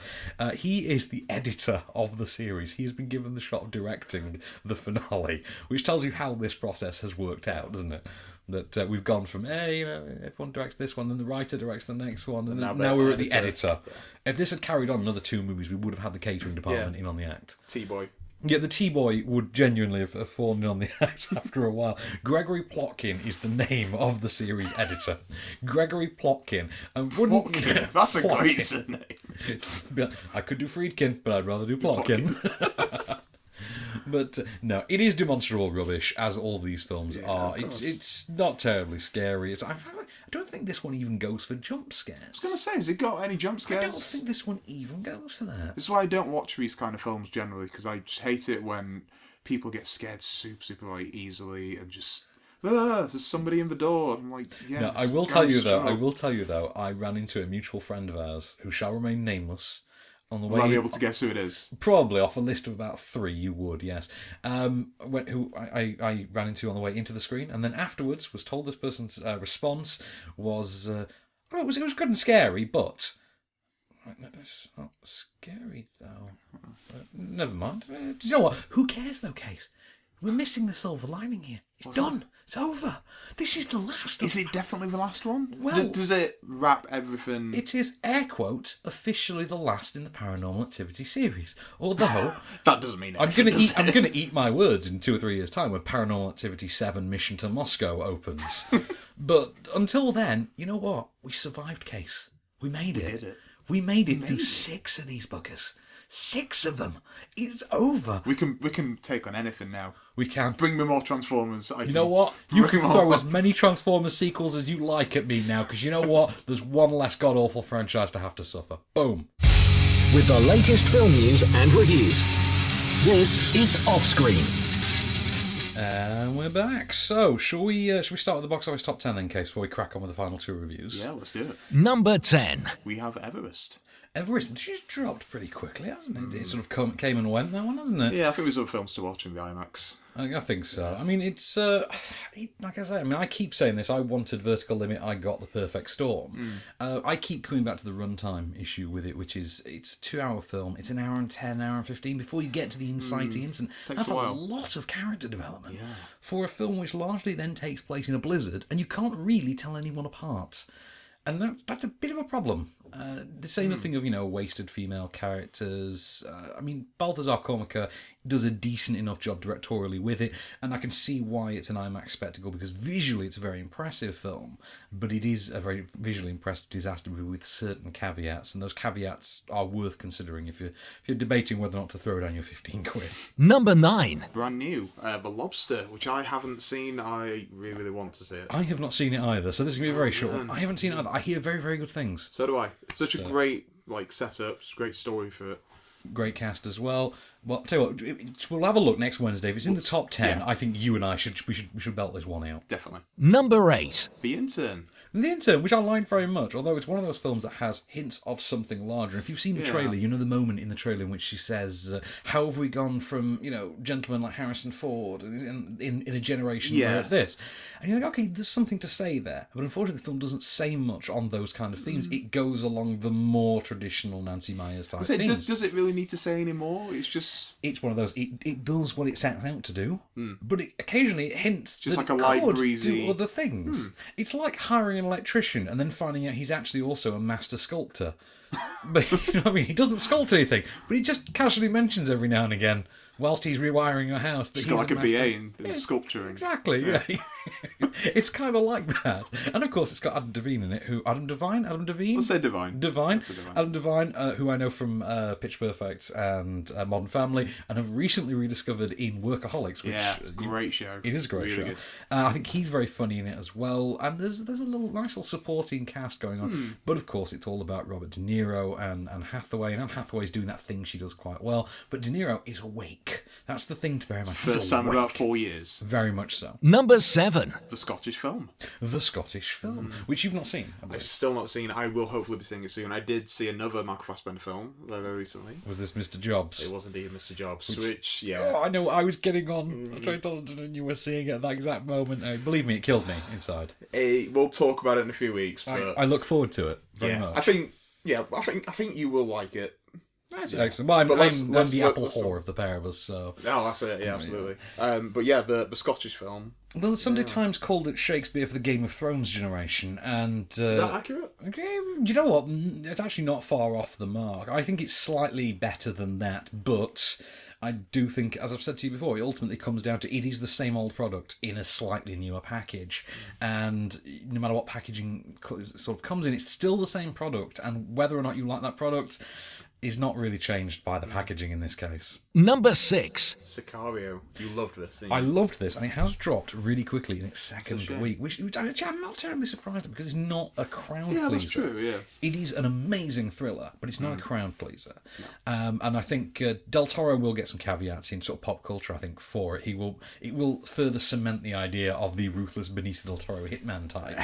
He is the editor of the series. He has been given the shot of directing the finale, which tells you how this process has worked out, doesn't it? That we've gone from, everyone directs this one, then the writer directs the next one, and now we're at the editor. Yeah. If this had carried on another 2 movies, we would have had the catering department in on the act. T-Boy. Yeah, the T-Boy would genuinely have fallen on the act after a while. Gregory Plotkin is the name of the series editor. Gregory Plotkin. And wouldn't that's a great name. I could do Friedkin, but I'd rather do Plotkin. But no, it is demonstrable rubbish, as all these films are. It's not terribly scary. I don't think this one even goes for jump scares. I was going to say, has it got any jump scares? I don't think this one even goes for that. This is why I don't watch these kind of films generally, because I just hate it when people get scared super like easily and just... there's somebody in the door. I'm like, yeah. No, I will tell you though, I ran into a mutual friend of ours who shall remain nameless. On the way, will I be able to guess who it is? Probably off a list of about 3, you would, yes. Who I ran into on the way into the screen, and then afterwards was told this person's response was, it was good and scary, but it's not scary though. Never mind. Do you know what? Who cares though, Kase? We're missing the silver lining here. It's done. It's over. This is the last. Is it definitely the last one? Well, does it wrap everything? It is, air quote, officially the last in the Paranormal Activity series. Although that doesn't mean anything. I'm gonna eat my words in 2 or 3 years' time when Paranormal Activity 7: Mission to Moscow opens. But until then, you know what? We survived, Kase. We made it. We did it. We made it through 6 of these buggers. 6 of them. It's over. We can take on anything now. We can. Bring me more Transformers. You know what? You can throw as many Transformers sequels as you like at me now, because you know what? There's one less god-awful franchise to have to suffer. Boom. With the latest film news and reviews, this is OffScreen. And we're back. So, shall we start with the box office top 10 then, Kase, before we crack on with the final 2 reviews? Yeah, let's do it. Number 10. We have Everest. Everest, she's dropped pretty quickly, hasn't it? It sort of came and went, that one, hasn't it? Yeah, I think there's other films to watch in the IMAX. I think so. I mean, it's like I say. I mean, I keep saying this. I wanted Vertical Limit. I got The Perfect Storm. I keep coming back to the runtime issue with it, which is it's a 2-hour film. It's an hour and 10, hour and 15 before you get to the inciting incident. That's a lot of character development for a film which largely then takes place in a blizzard, and you can't really tell anyone apart. And that's a bit of a problem. The same thing of, wasted female characters. I mean, Balthazar Kormaker does a decent enough job directorially with it, and I can see why it's an IMAX spectacle, because visually it's a very impressive film, but it is a very visually impressive disaster movie with certain caveats, and those caveats are worth considering if you're debating whether or not to throw down your 15 quid. Number 9. Brand new, The Lobster, which I haven't seen. I really, really want to see it. I have not seen it either, so this is going to be a very short one. I haven't seen it either. I hear very, very good things. So do I. It's such a great setup, great story for it. Great cast as well. Well, I'll tell you what, we'll have a look next Wednesday. If it's in the top 10, I think you and I should belt this one out. Definitely. Number 8. The Intern. The Intern, which I like very much, although it's one of those films that has hints of something larger. If you've seen the trailer, you know the moment in the trailer in which she says, how have we gone from, gentlemen like Harrison Ford in a generation where this? And you're like, okay, there's something to say there. But unfortunately, the film doesn't say much on those kind of themes. It goes along the more traditional Nancy Meyers type themes. Does it really need to say any more? It's one of those. It does what it sets out to do, but occasionally it hints just that like a it light could breezy do other things. It's like hiring an electrician and then finding out he's actually also a master sculptor. But you know what I mean? He doesn't sculpt anything, but he just casually mentions every now and again, whilst he's rewiring your house, that he's he's got like a BA in sculpturing. Exactly, yeah. It's kind of like that. And of course, it's got Adam Devine in it. Adam Devine? Let's say Devine. Adam Devine, who I know from Pitch Perfect and Modern Family, and have recently rediscovered in Workaholics. Which, it's a great show. It is a great show. I think he's very funny in it as well. And there's a nice little supporting cast going on. But of course, it's all about Robert De Niro and Anne Hathaway. And Anne Hathaway's doing that thing she does quite well. But De Niro is awake. That's the thing to bear in mind. First time in about 4 years. Very much so. Number 7. The Scottish Film. The Scottish Film, which you've not seen. I've still not seen. I will hopefully be seeing it soon. I did see another Mark Fassbender film very recently. Was this Mr. Jobs? It was indeed Mr. Jobs. Which I know. I was getting on. I tried to tell London and you were seeing it at that exact moment. Believe me, it killed me inside. We'll talk about it in a few weeks. But I look forward to it very much. I think you will like it. That's excellent. Well, I'm the apple whore of the pair of us, so... Oh, that's it, yeah, absolutely. But yeah, the Scottish film... Well, the Sunday Times called it Shakespeare for the Game of Thrones generation, and... Is that accurate? Okay, do you know what? It's actually not far off the mark. I think it's slightly better than that, but... I do think, as I've said to you before, it ultimately comes down to it is the same old product in a slightly newer package. And no matter what packaging sort of comes in, it's still the same product. And whether or not you like that product is not really changed by the packaging in this case. Number 6. Sicario. You loved this, didn't you? I loved this, and it has dropped really quickly in its second week, which actually I'm not terribly surprised at because it's not a crowd pleaser. Yeah, that's true, yeah. It is an amazing thriller, but it's not a crowd pleaser. No. And I think Del Toro will get some caveats in sort of pop culture, I think, for it. It will further cement the idea of the ruthless Benicio del Toro hitman type.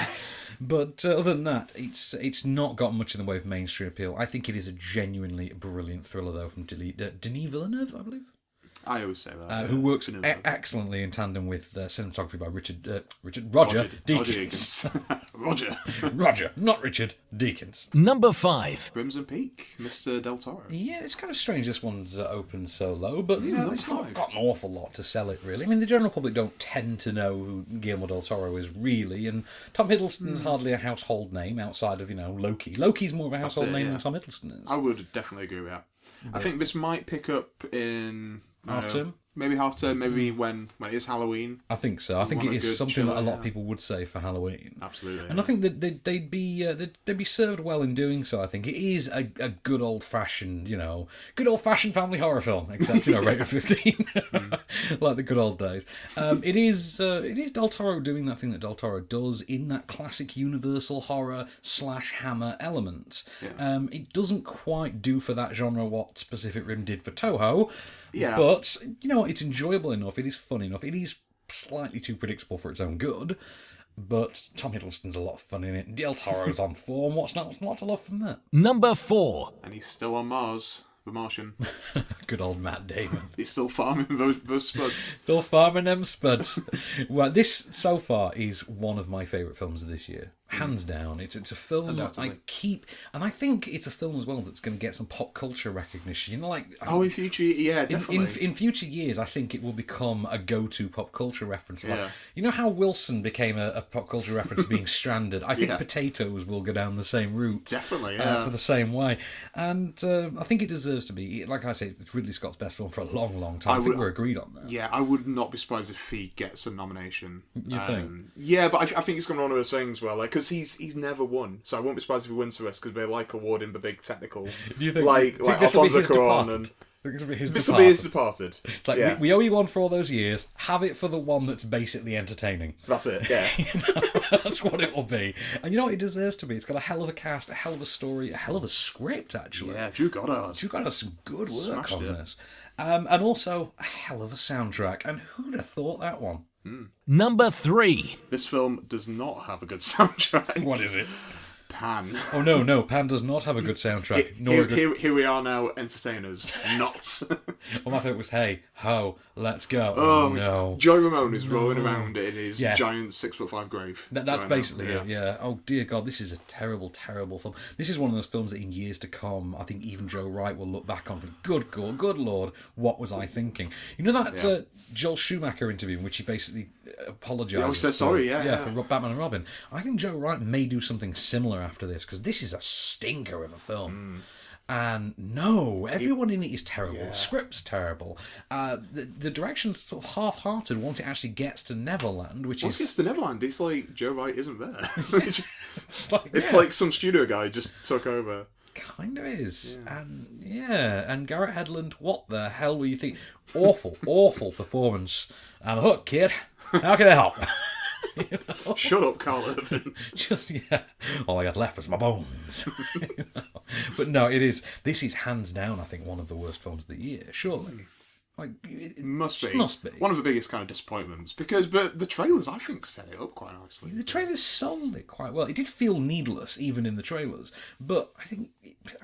But other than that, it's not got much in the way of mainstream appeal. I think it is a genuinely brilliant thriller, though, from Denis Villeneuve, I believe. I always say that. Who works excellently in tandem with cinematography by Roger Deakins. Roger, not Richard Deakins. Number 5. Crimson Peak, Mr. Del Toro. Yeah, it's kind of strange this one's opened so low, but it's not got an awful lot to sell it, really. I mean, the general public don't tend to know who Guillermo del Toro is, really, and Tom Hiddleston's hardly a household name outside of, Loki. Loki's more of a household name than Tom Hiddleston is. I would definitely agree with that. I think this might pick up in... Half term? Maybe half term, maybe when it is Halloween. I think so. I think it is something that a lot of people would say for Halloween. Absolutely. And I think that they'd be served well in doing so. I think it is a good old fashioned, family horror film, except rated 15, like the good old days. It is Del Toro doing that thing that Del Toro does in that classic Universal horror / Hammer element. Yeah. It doesn't quite do for that genre what Pacific Rim did for Toho. Yeah. But it's enjoyable enough. It is fun enough. It is slightly too predictable for its own good. But Tom Hiddleston's a lot of fun in it. Del Toro's on form. What's not to love from that? Number 4. And he's still on Mars. The Martian. Good old Matt Damon. He's still farming those spuds. Still farming them spuds. Well, this so far is one of my favourite films of this year. Hands down. It's a film that I keep... And I think it's a film as well that's going to get some pop culture recognition. You know, like... in future... Yeah, definitely. In future years, I think it will become a go-to pop culture reference. Like, Yeah. you know how Wilson became a pop culture reference being stranded? I think Potatoes will go down the same route. Definitely, yeah. For the same way. And I think it deserves to be. Like I say, it's Ridley Scott's best film for a long, long time. I think we're agreed on that. Yeah, I would not be surprised if he gets a nomination. You think? Yeah, but I think it's going to be one of those things where, like, because he's never won, so I won't be surprised if he wins for us because they like awarding the big technical. Do you think? Like Alfonso Cuarón and. This will be his Departed. It's like, we owe you one for all those years. Have it for the one that's basically entertaining. That's it, yeah. That's what it will be. And you know what it deserves to be? It's got a hell of a cast, a hell of a story, a hell of a script, actually. Yeah, Drew Goddard. Drew Goddard has some good work Smashed on it. this. And also, a hell of a soundtrack. And who'd have thought that one? Number 3. This film does not have a good soundtrack. What is it? Pan. Oh, no, Pan does not have a good soundtrack. Here we are now, entertainers, not. Well, my favourite was, hey, ho, let's go. Oh, no. Joey Ramone is rolling around in his giant 6'5" grave. That's basically it, yeah. Oh, dear God, this is a terrible, terrible film. This is one of those films that in years to come, I think even Joe Wright will look back on and think, good Lord, what was I thinking? You know that Joel Schumacher interview in which he basically apologised. Oh, he said sorry, for Batman and Robin. I think Joe Wright may do something similar after this, because this is a stinker of a film. And no, everyone in it is terrible. The script's terrible. The direction's sort of half-hearted once it actually gets to Neverland, which once it gets to Neverland, it's like Joe Wright isn't there. It's like some studio guy just took over. Kind of is. And Garrett Hedlund, what the hell were you thinking? Awful performance. I'm hooked, kid. How can I help? You know? Shut up, Carl Urban. All I got left was my bones. But no, this is hands down, I think, one of the worst films of the year, surely. Like, it must be one of the biggest kind of disappointments but the trailers, I think, set it up quite nicely. The trailers sold it quite well. It did feel needless even in the trailers, but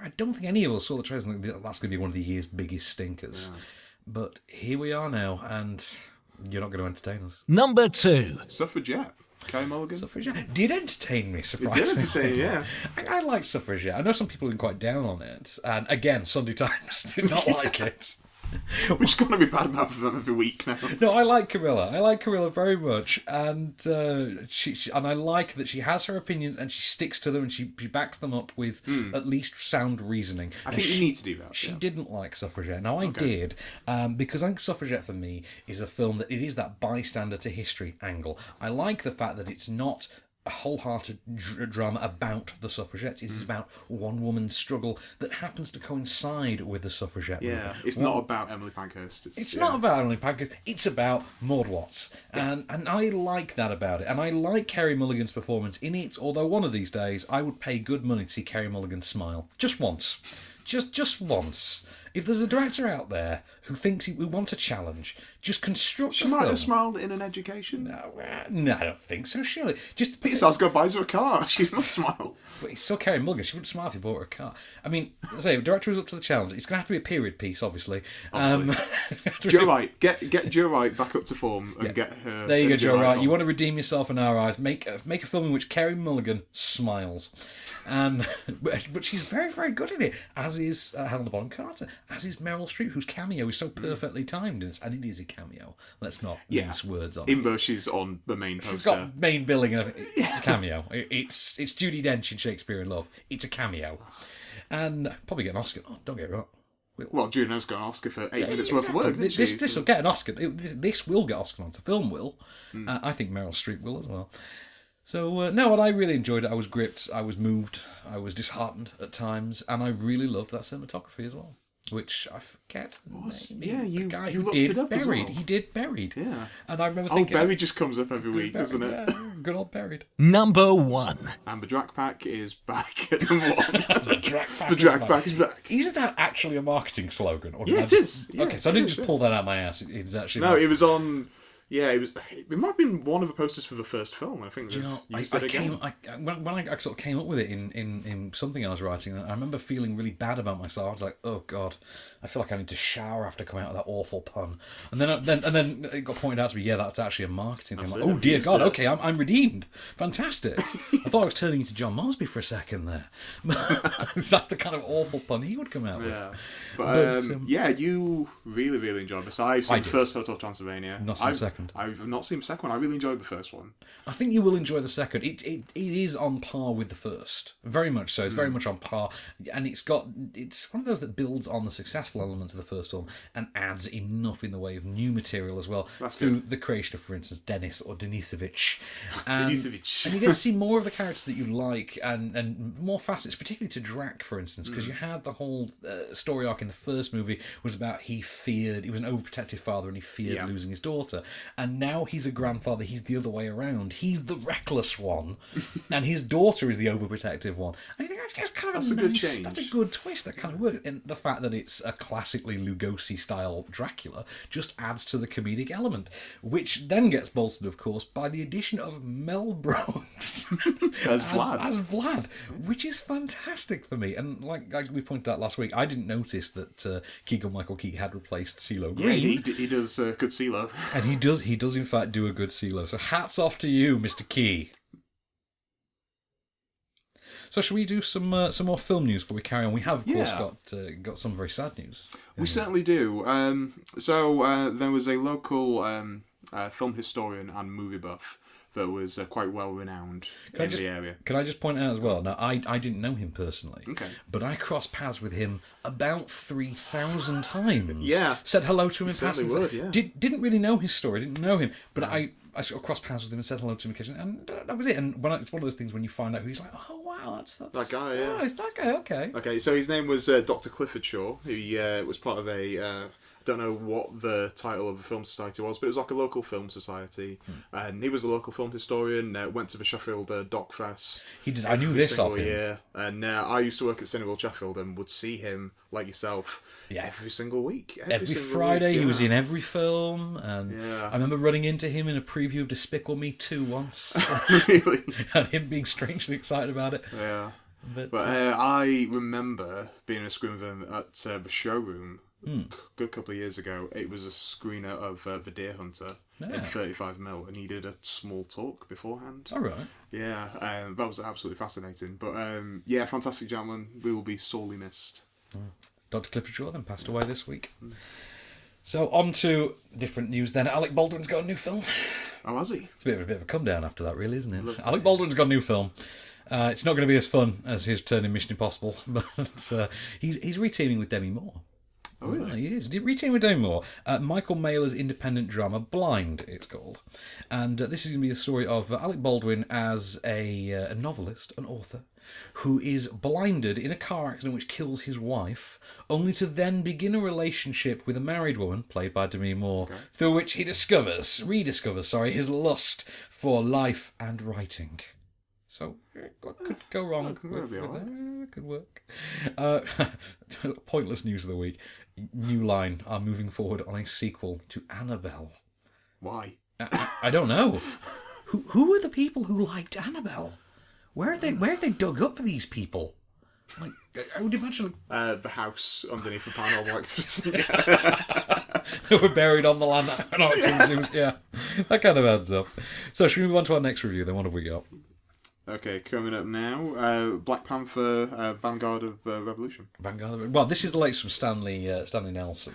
I don't think any of us saw the trailers and think that's going to be one of the year's biggest stinkers. But here we are now, and you're not going to entertain us. Number 2. Suffragette. Kay Mulligan. Suffragette did entertain me, surprisingly. It did entertain, yeah. I like Suffragette. I know some people have been quite down on it, and again, Sunday Times did not like it. We're just going to be bad about them every week now. No, I like Camilla. I like Camilla very much, and she and I like that she has her opinions and she sticks to them and she backs them up with at least sound reasoning. I think you need to do that. She didn't like Suffragette. Now I did, because I think Suffragette for me is a film that it is that bystander to history angle. I like the fact that it's not a wholehearted drama about the suffragettes. It is about one woman's struggle that happens to coincide with the suffragette movement. It's not about Emily Pankhurst. It's not about Emily Pankhurst. It's about Maud Watts. And I like that about it. And I like Carey Mulligan's performance in it, although one of these days I would pay good money to see Carey Mulligan smile. Just once. Just once. If there's a director out there who thinks who wants a challenge, just construct She might have smiled in an education. No, I don't think so, surely. Just Peter Sarsgaard buys her a car. She must smile. But he's still Carey Mulligan. She wouldn't smile if he bought her a car. I mean, say, the director is up to the challenge. It's going to have to be a period piece, obviously. Joe Wright. Get Joe Wright back up to form and get her... There you go, Joe Wright. You want to redeem yourself in our eyes. Make a film in which Carey Mulligan smiles. But she's very, very good in it, as is Helena Bonham Carter, as is Meryl Streep, whose cameo is so perfectly timed in this, and it is a cameo. Let's not mince words on it. She's on the main poster. She's got main billing and everything. It's a cameo. It's Judi Dench in Shakespeare in Love. It's a cameo. And probably get an Oscar. Oh, don't get me wrong. Well, Juno's got an Oscar for 8 minutes worth of work. This will get an Oscar. This will get Oscar on. The film will. I think Meryl Streep will as well. So, no, and I really enjoyed it. I was gripped, I was moved, I was disheartened at times, and I really loved that cinematography as well, which I forget the name. Yeah, the guy you who did Buried. Well. He did Buried. Yeah. And I remember thinking... Buried just comes up every week, doesn't it? Yeah, good old Buried. Number 1. And the Drac Pack is back at number 1. The Drac Pack is back. Is that actually a marketing slogan? Or it is. Yeah, okay, so I didn't just pull that out of my ass. It's actually... No, it was on... Yeah, it might have been one of the posters for the first film. I think Do you know, used it again. When I sort of came up with it in something I was writing, I remember feeling really bad about myself. I was like, oh God, I feel like I need to shower after coming out of that awful pun. And then it got pointed out to me, yeah, that's actually a marketing thing. I'm like, oh dear God, okay, I'm redeemed. Fantastic. I thought I was turning into John Mosby for a second there. That's the kind of awful pun he would come out with. Yeah. But yeah, you really, really enjoyed this. I've seen the first Hotel Transylvania. Not seen the second. I've not seen the second one. I really enjoyed the first one. I think you will enjoy the second. It is on par with the first. Very much so. It's very much on par. And it's one of those that builds on the successful elements of the first film and adds enough in the way of new material as well. That's through good. the creation of, for instance, Dennis or Denisovich. Denisovich. And you get to see more of the characters that you like and more facets, particularly to Drac, for instance, because you had the whole story arc in the first movie was about he was an overprotective father and he feared losing his daughter. And now he's a grandfather, he's the other way around. He's the reckless one, and his daughter is the overprotective one. And I think that's kind of a good change. That's a good twist. That kind of works. And the fact that it's a classically Lugosi-style Dracula just adds to the comedic element, which then gets bolstered, of course, by the addition of Mel Brooks as Vlad, which is fantastic for me. And like we pointed out last week, I didn't notice that Keegan-Michael Key had replaced CeeLo Green. Yeah, he does good CeeLo. And he does in fact do a good CeeLo. So hats off to you, Mr. Key. So should we do some more film news before we carry on? We have, of course, got some very sad news. We certainly do. So there was a local film historian and movie buff that was quite well renowned in the area. Can I just point out as well? Now, I didn't know him personally, okay, but I crossed paths with him about 3,000 times. Yeah, said hello to him in passing. Yeah. Didn't really know his story. Didn't know him, but I sort of crossed paths with him and said hello to him occasionally, and that was it. And it's one of those things when you find out who he's like, oh wow, that's that guy. Yeah, it's that guy. Okay. Okay, so his name was Dr. Clifford Shaw. He was part of a. I don't know what the title of the film society was, but it was like a local film society. And he was a local film historian, went to the Sheffield Doc Fest. He did. I knew this of him. Year. And I used to work at Cineworld Sheffield and would see him, like yourself, every single week. Every Friday, he was in every film. And I remember running into him in a preview of Despicable Me 2 once. Really? And him being strangely excited about it. Yeah. But I remember being in a screen with him at the showroom a good couple of years ago. It was a screener of The Deer Hunter in 35mm, and he did a small talk beforehand. All right. Yeah, that was absolutely fascinating. But yeah, fantastic gentleman. We will be sorely missed. Dr. Clifford Shaw then passed away this week. So on to different news then. Alec Baldwin's got a new film. Oh, has he? It's a bit of a come down after that, really, isn't it? Alec Baldwin's got a new film. It's not going to be as fun as his turn in Mission Impossible, but he's reteaming with Demi Moore. Oh, really? He is. Reteaming with Demi Moore. Michael Mailer's independent drama, Blind, it's called. And this is going to be the story of Alec Baldwin as a novelist, an author, who is blinded in a car accident which kills his wife, only to then begin a relationship with a married woman, played by Demi Moore, through which he rediscovers his lust for life and writing. So, what could go wrong? Could work. Pointless news of the week. New Line are moving forward on a sequel to Annabelle. Why? I don't know. Who are the people who liked Annabelle? Where have they dug up these people? Like, I would imagine the house underneath the Paranormal Activity. They were buried on the land. Yeah, that kind of adds up. So, should we move on to our next review? Then what have we got? Okay, coming up now, Black Panther, Vanguard of the Revolution. Well, this is the latest from Stanley Nelson,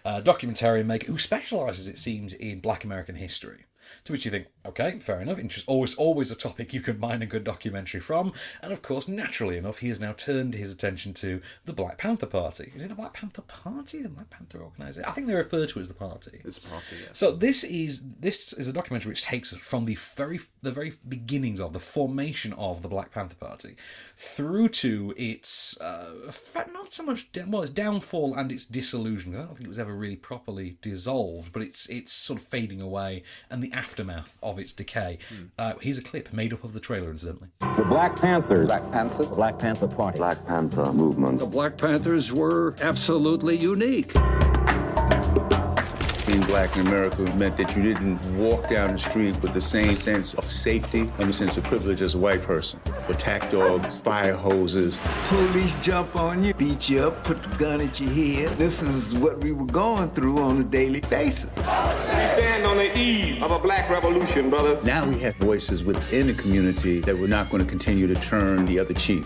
documentarian maker who specialises, it seems, in Black American history. To which you think, okay, fair enough. Always a topic you can mine a good documentary from. And of course, naturally enough, he has now turned his attention to the Black Panther Party. Is it the Black Panther Party? The Black Panther Organisation? I think they refer to it as the party. It's a party, yeah. So this is a documentary which takes us from the very beginnings of the formation of the Black Panther Party through to its not so much its downfall and its dissolution. I don't think it was ever really properly dissolved, but it's sort of fading away and the aftermath of its decay. Here's a clip made up of the trailer, incidentally. The Black Panthers. Black Panther? The Black Panther Party. Black Panther movement. The Black Panthers were absolutely unique. Being black in America meant that you didn't walk down the street with the same sense of safety and a sense of privilege as a white person. Attack dogs, fire hoses. Police jump on you, beat you up, put the gun at your head. This is what we were going through on a daily basis. We stand on the eve of a black revolution, brothers. Now we have voices within the community that we're not going to continue to turn the other cheek.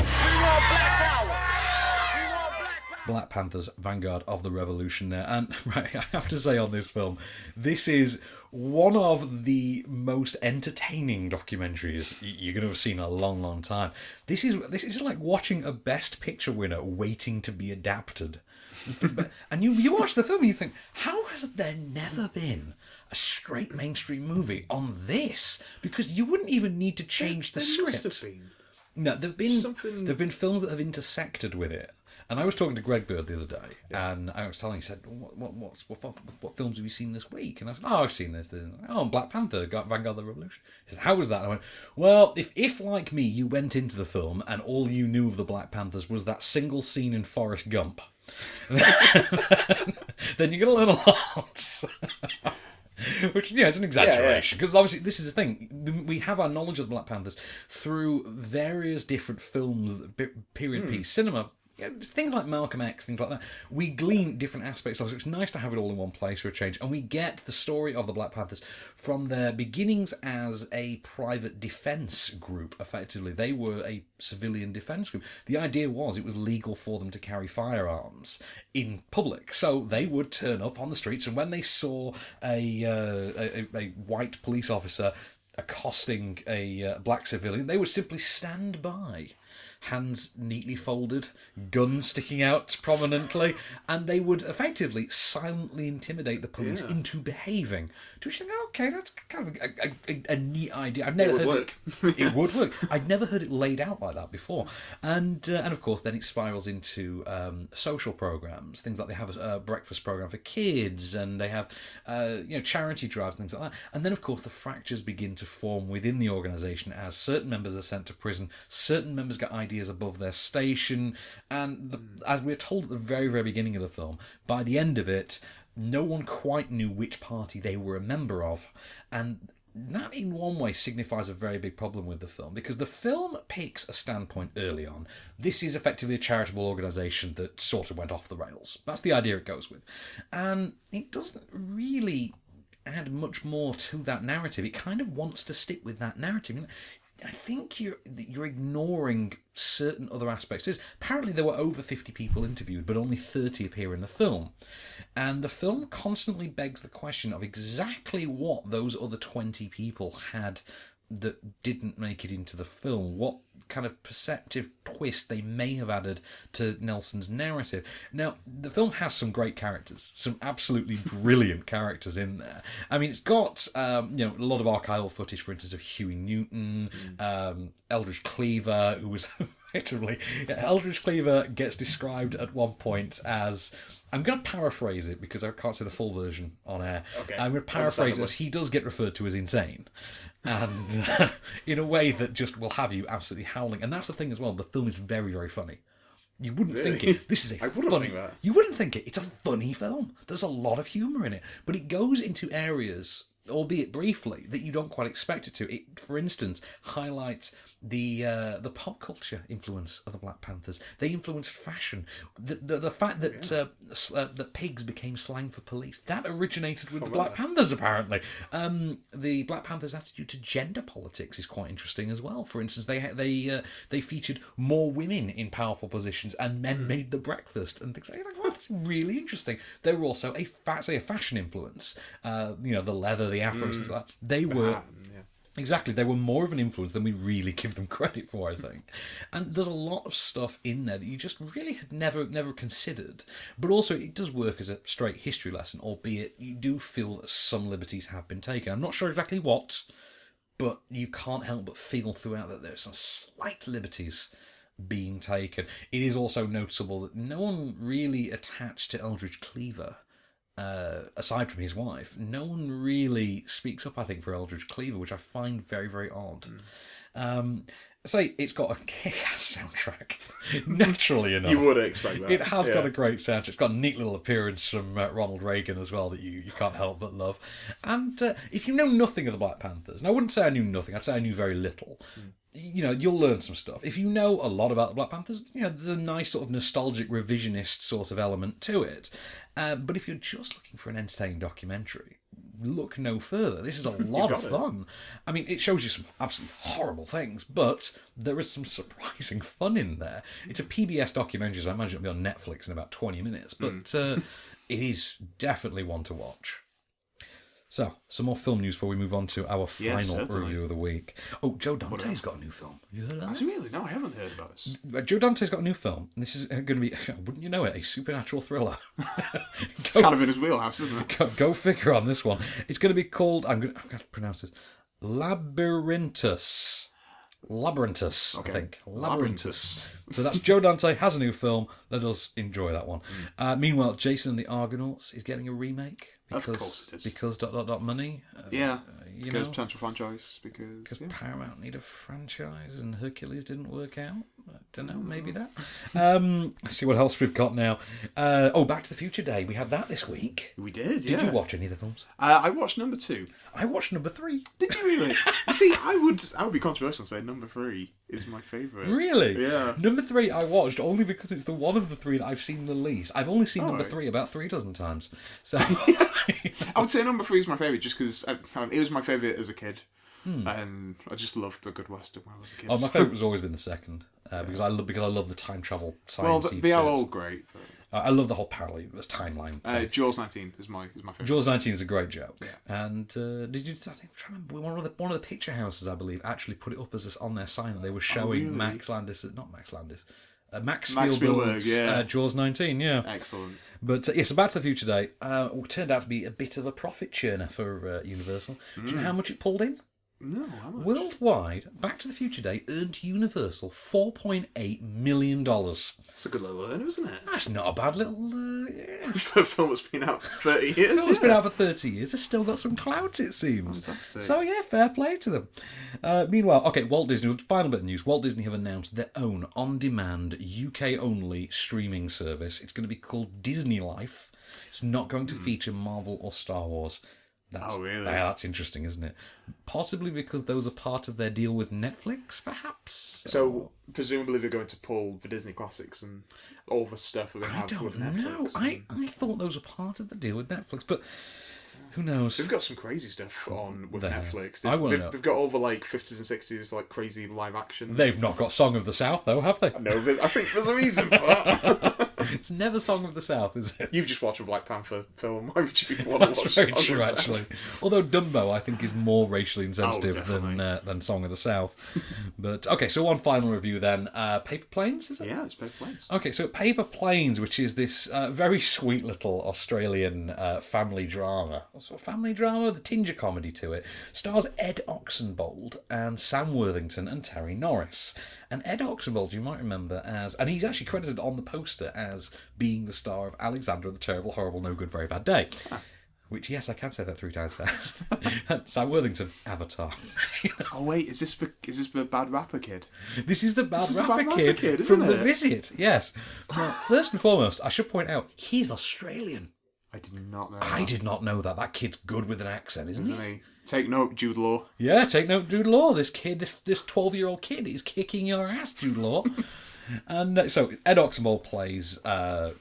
Black Panthers, Vanguard of the Revolution there. And right, I have to say on this film, this is one of the most entertaining documentaries you're going to have seen in a long, long time. This is like watching a Best Picture winner waiting to be adapted. And you watch the film and you think, how has there never been a straight mainstream movie on this? Because you wouldn't even need to change the script. Must have been. No, there've been films that have intersected with it. And I was talking to Greg Bird the other day, and I was telling him, he said, what films have you seen this week? And I said, I've seen this. Oh, Black Panther, Vanguard of the Revolution. He said, how was that? And I went, well, if like me, you went into the film and all you knew of the Black Panthers was that single scene in Forrest Gump, then you're going to learn a lot. Which, it's an exaggeration, because obviously this is the thing. We have our knowledge of the Black Panthers through various different films, period piece cinema. Things like Malcolm X, things like that. We glean different aspects of it. So it's nice to have it all in one place for a change. And we get the story of the Black Panthers from their beginnings as a private defence group, effectively. They were a civilian defence group. The idea was it was legal for them to carry firearms in public. So they would turn up on the streets, and when they saw a white police officer accosting a black civilian, they would simply stand by, hands neatly folded, guns sticking out prominently, and they would effectively silently intimidate the police into behaving. To which you think, okay, that's kind of a neat idea. I've never heard it would work. I'd never heard it laid out like that before. And of course, then it spirals into social programs, things like they have a breakfast program for kids, and they have charity drives, things like that. And then, of course, the fractures begin to form within the organisation as certain members are sent to prison, certain members get ideas above their station, and as we're told at the very, very beginning of the film, by the end of it, no one quite knew which party they were a member of, and that in one way signifies a very big problem with the film, because the film picks a standpoint early on. This is effectively a charitable organisation that sort of went off the rails. That's the idea it goes with, and it doesn't really add much more to that narrative. It kind of wants to stick with that narrative. I think you're ignoring certain other aspects. Apparently there were over 50 people interviewed, but only 30 appear in the film. And the film constantly begs the question of exactly what those other 20 people had that didn't make it into the film. What kind of perceptive twist they may have added to Nelson's narrative. Now, the film has some great characters, some absolutely brilliant characters in there. I mean, it's got a lot of archival footage, for instance, of Huey Newton, Eldridge Cleaver, who was effectively... Eldridge Cleaver gets described at one point as... I'm going to paraphrase it because I can't say the full version on air. Okay. I'm going to paraphrase it as he does get referred to as insane. And in a way that just will have you absolutely howling. And that's the thing as well, the film is very, very funny. You wouldn't think it. This is a funny... You wouldn't think it. It's a funny film. There's a lot of humour in it. But it goes into areas, albeit briefly, that you don't quite expect it to. It, for instance, highlights the pop culture influence of the Black Panthers. They influenced fashion. The fact that that pigs became slang for police, that originated with the Black Panthers, apparently. The Black Panthers' attitude to gender politics is quite interesting as well. For instance, they featured more women in powerful positions, and men made the breakfast and things like that. That's really interesting. They were also a fashion influence. The leather, the afros, things like that. They were... Exactly, they were more of an influence than we really give them credit for, I think. And there's a lot of stuff in there that you just really had never considered. But also, it does work as a straight history lesson, albeit you do feel that some liberties have been taken. I'm not sure exactly what, but you can't help but feel throughout that there's some slight liberties being taken. It is also noticeable that no one really attached to Eldridge Cleaver, aside from his wife, no one really speaks up, I think, for Eldridge Cleaver, which I find very, very odd. say it's got a kick-ass soundtrack. Naturally enough. You would expect that. It has got a great soundtrack. It's got a neat little appearance from Ronald Reagan as well that you can't help but love. And if you know nothing of the Black Panthers, and I wouldn't say I knew nothing, I'd say I knew very little, you'll learn some stuff. If you know a lot about the Black Panthers, there's a nice sort of nostalgic revisionist sort of element to it. But if you're just looking for an entertaining documentary, look no further. This is a lot of fun. I mean, it shows you some absolutely horrible things, but there is some surprising fun in there. It's a PBS documentary, so I imagine it'll be on Netflix in about 20 minutes, but it is definitely one to watch. So, some more film news before we move on to our final review of the week. Oh, Joe Dante's got a new film. Have you heard of that? Has he really? No, I haven't heard about this. Joe Dante's got a new film. And this is going to be, wouldn't you know it, a supernatural thriller. It's kind of in his wheelhouse, isn't it? Go figure on this one. It's going to be called, I'm going to pronounce this, Labyrinthus. Okay. I think. Labyrinthus. So that's Joe Dante has a new film. Let us enjoy that one. Meanwhile, Jason and the Argonauts is getting a remake. Because, of course it is. Because ... money. Because potential franchise. Because Paramount need a franchise and Hercules didn't work out. I don't know, maybe that. Let's see what else we've got now. Back to the Future Day. We had that this week. We did, Did you watch any of the films? I watched number 2. I watched number 3. Did you really? See, I would be controversial and say number 3 is my favourite. Really? Yeah. Number 3 I watched only because it's the one of the 3 that I've seen the least. I've only seen number 3 about 3 dozen times. So I would say number 3 is my favourite just because it was my favourite as a kid. And I just loved the Good Western when I was a kid. Oh, my favourite was always been the second because I love the time travel science. Well, they are all great. But... I love the whole parallel timeline. Jaws 19 is my favourite. Jaws 19 is a great joke. Yeah. And did you? I think I'm trying to remember one of the picture houses, I believe, actually put it up as on their sign that they were showing Max Spielberg's Jaws 19, yeah. Excellent. But so Back to the Future Day turned out to be a bit of a profit churner for Universal. Do you know how much it pulled in? No, how much? Worldwide, Back to the Future Day earned Universal $4.8 million. That's a good little earner, isn't it? That's not a bad little... For a film that's been out for 30 years. Film that's been out for 30 years. It's still got some clout, it seems. Fantastic. So, fair play to them. Meanwhile, Walt Disney, final bit of news. Walt Disney have announced their own on-demand, UK-only streaming service. It's going to be called Disney Life. It's not going to feature Marvel or Star Wars. Really? That's interesting, isn't it? Possibly because those are part of their deal with Netflix, perhaps? So, presumably they're going to pull the Disney classics and all the stuff that they have with Netflix. I thought those were part of the deal with Netflix, but who knows? They've got some crazy stuff on with Netflix. They've got all the 50s and 60s crazy live action. They've not got Song of the South, though, have they? No, I think there's a reason for that. It's never Song of the South, is it? You've just watched a Black Panther film. Why would you want to watch That's very true, actually. Although Dumbo, I think, is more racially insensitive than Song of the South. But, so one final review then. Paper Planes, is it? Yeah, it's Paper Planes. Okay, so Paper Planes, which is this very sweet little Australian family drama. Also a family drama with a tinge of comedy to it. Stars Ed Oxenbould and Sam Worthington and Terry Norris. And Ed Oxenbould, you might remember as... And he's actually credited on the poster as being the star of Alexander the Terrible, Horrible, No Good, Very Bad Day. Which, yes, I can say that 3 times fast. Sam Worthington, Avatar. Oh, wait, is this the bad rapper kid? This is the bad rapper kid from The Visit, yes. Now, first and foremost, I should point out, he's Australian. I did not know I did not know that. That kid's good with an accent, isn't he? Take note, Jude Law. Yeah, take note, Jude Law. This kid, this 12-year-old kid is kicking your ass, Jude Law. And so Ed Oxenbould plays Dylan.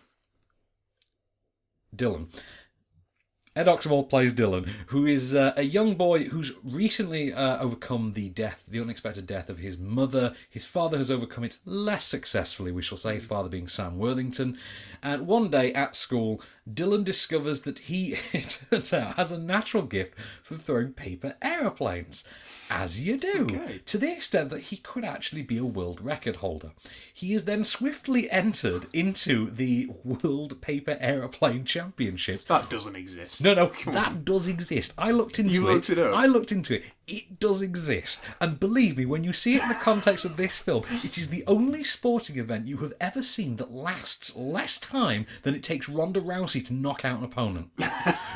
Ed Oxenbould plays Dylan, who is a young boy who's recently overcome the unexpected death of his mother. His father has overcome it less successfully, we shall say, his father being Sam Worthington. And one day at school, Dylan discovers that he, it turns out, has a natural gift for throwing paper aeroplanes. As you do, to the extent that he could actually be a world record holder. He is then swiftly entered into the World Paper Aeroplane Championships. That doesn't exist. No, that does exist. I looked into it. You looked it up? I looked into it. it does exist. And believe me, when you see it in the context of this film, it is the only sporting event you have ever seen that lasts less time than it takes Ronda Rousey to knock out an opponent.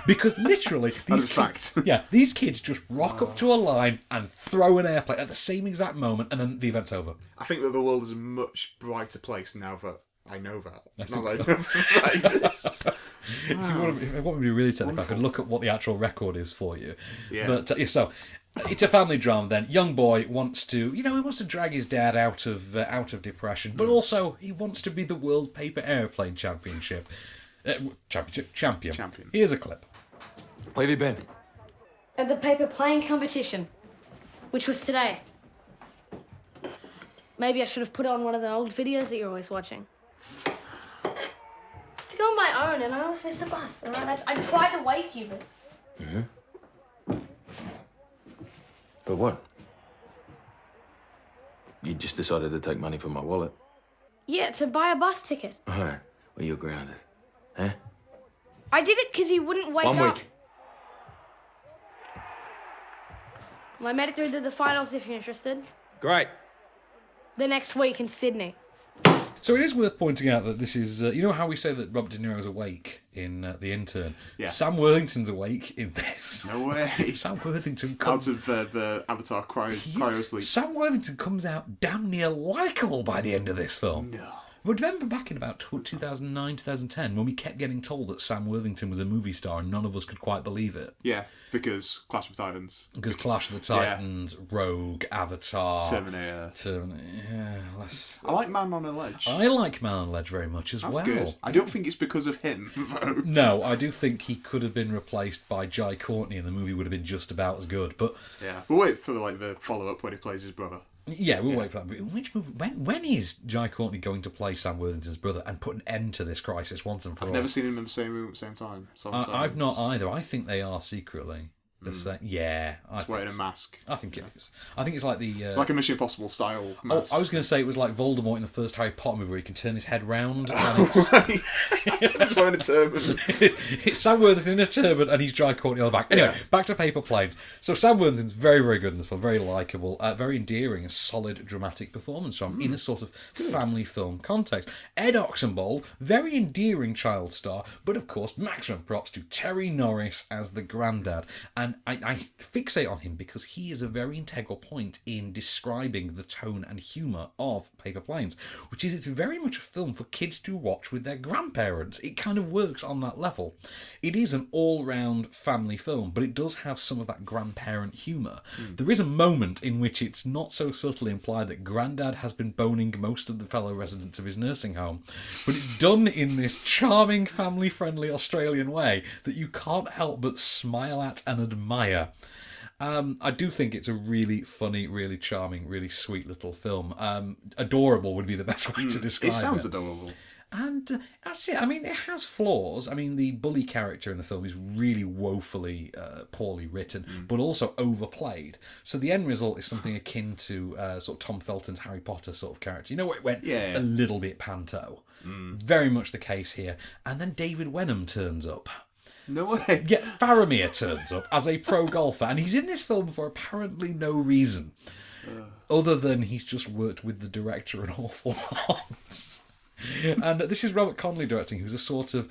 Because literally, these kids just rock up to a line and throw an airplane at the same exact moment, and then the event's over. I think that the world is a much brighter place now that I know that. Now that I know that exists. If you want me to be really technical, I could look at what the actual record is for you. Yeah. But so it's a family drama. Then young boy wants to, he wants to drag his dad out of depression, but also he wants to be the World Paper Airplane Champion. Here's a clip. Where have you been? At the paper plane competition, which was today. Maybe I should have put on one of the old videos that you're always watching. To go on my own, and I always missed the bus. All right? I tried to wake you, but... Mm-hmm. But what? You just decided to take money from my wallet? Yeah, to buy a bus ticket. All right. Well, you're grounded. Huh? I did it because you wouldn't wake up. 1 week. Well, I made it through to the finals if you're interested. Great. The next week in Sydney. So it is worth pointing out that this is, you know how we say that Robert De Niro's awake in The Intern? Yeah. Sam Worthington's awake in this. No way. Sam Worthington comes out of the Avatar cryo sleep. Sam Worthington comes out damn near likeable by the end of this film. No. But remember back in about 2009, 2010, when we kept getting told that Sam Worthington was a movie star and none of us could quite believe it? Yeah, because Clash of the Titans. Because Clash of the Titans, Rogue, Avatar... Terminator. Yeah, I like Man on a Ledge. I like Man on a Ledge very much as well. That's good. I don't think it's because of him, though. No, I do think he could have been replaced by Jai Courtney and the movie would have been just about as good. But yeah, we'll wait for the follow-up when he plays his brother. Yeah, we'll wait for that. Which movie? When is Jai Courtney going to play Sam Worthington's brother and put an end to this crisis once and for all? I've never seen him in the same room at the same time. I've not either. I think they are secretly. Yeah, he's wearing a mask. I think it is. I think it's like the... it's like a Mission Impossible style mask. I was going to say it was like Voldemort in the first Harry Potter movie where he can turn his head round. And he's wearing a turban. It's Sam Worthington in a turban and he's Jai Courtney on the back. Anyway, back to Paper Planes. So Sam Worthington's very, very good in this film. Very likeable. Very endearing. A solid dramatic performance from in a sort of family film context. Ed Oxenbould, very endearing child star. But of course, maximum props to Terry Norris as the granddad. And I fixate on him because he is a very integral point in describing the tone and humour of Paper Planes, which is it's very much a film for kids to watch with their grandparents. It kind of works on that level. It is an all-round family film, but it does have some of that grandparent humour. There is a moment in which it's not so subtly implied that Grandad has been boning most of the fellow residents of his nursing home, but it's done in this charming, family-friendly Australian way that you can't help but smile at and admire. I do think it's a really funny, really charming, really sweet little film. Adorable would be the best way to describe it. It sounds adorable. And that's it. I mean, it has flaws. I mean, the bully character in the film is really woefully poorly written, but also overplayed. So the end result is something akin to sort of Tom Felton's Harry Potter sort of character. You know, where it went a little bit panto. Very much the case here. And then David Wenham turns up. No way. Yeah, Faramir turns up as a pro golfer, and he's in this film for apparently no reason, other than he's just worked with the director an awful lot. And this is Robert Connolly directing, who's a sort of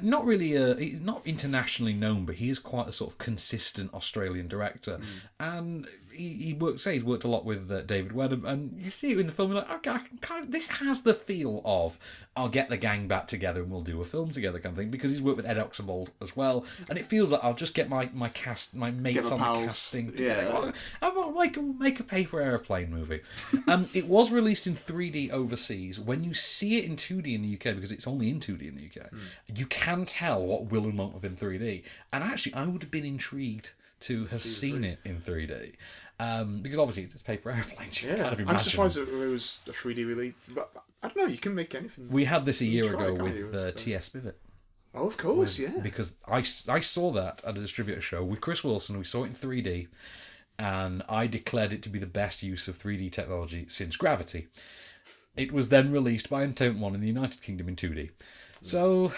not really not internationally known, but he is quite a sort of consistent Australian director, and he's worked a lot with David Wenham, and you see it in the film. You're like, okay, I can kind of, this has the feel of I'll get the gang back together and we'll do a film together kind of thing, because he's worked with Ed Oxenbould as well, and it feels like I'll just get my mates on the casting together. I'll make a paper airplane movie. It was released in 3D overseas. When you see it in 2D in the UK, because it's only in 2D in the UK, you can tell what will and won't have been 3D. And actually, I would have been intrigued to have seen it in 3D. Because obviously it's paper airplanes. You kind of imagine. I'm surprised that it was a 3D release. But I don't know, you can make anything. We had this a year ago with T.S. Spivet. Oh, of course, yeah. Because I saw that at a distributor show with Chris Wilson. We saw it in 3D. And I declared it to be the best use of 3D technology since Gravity. It was then released by Entertainment One in the United Kingdom in 2D. So,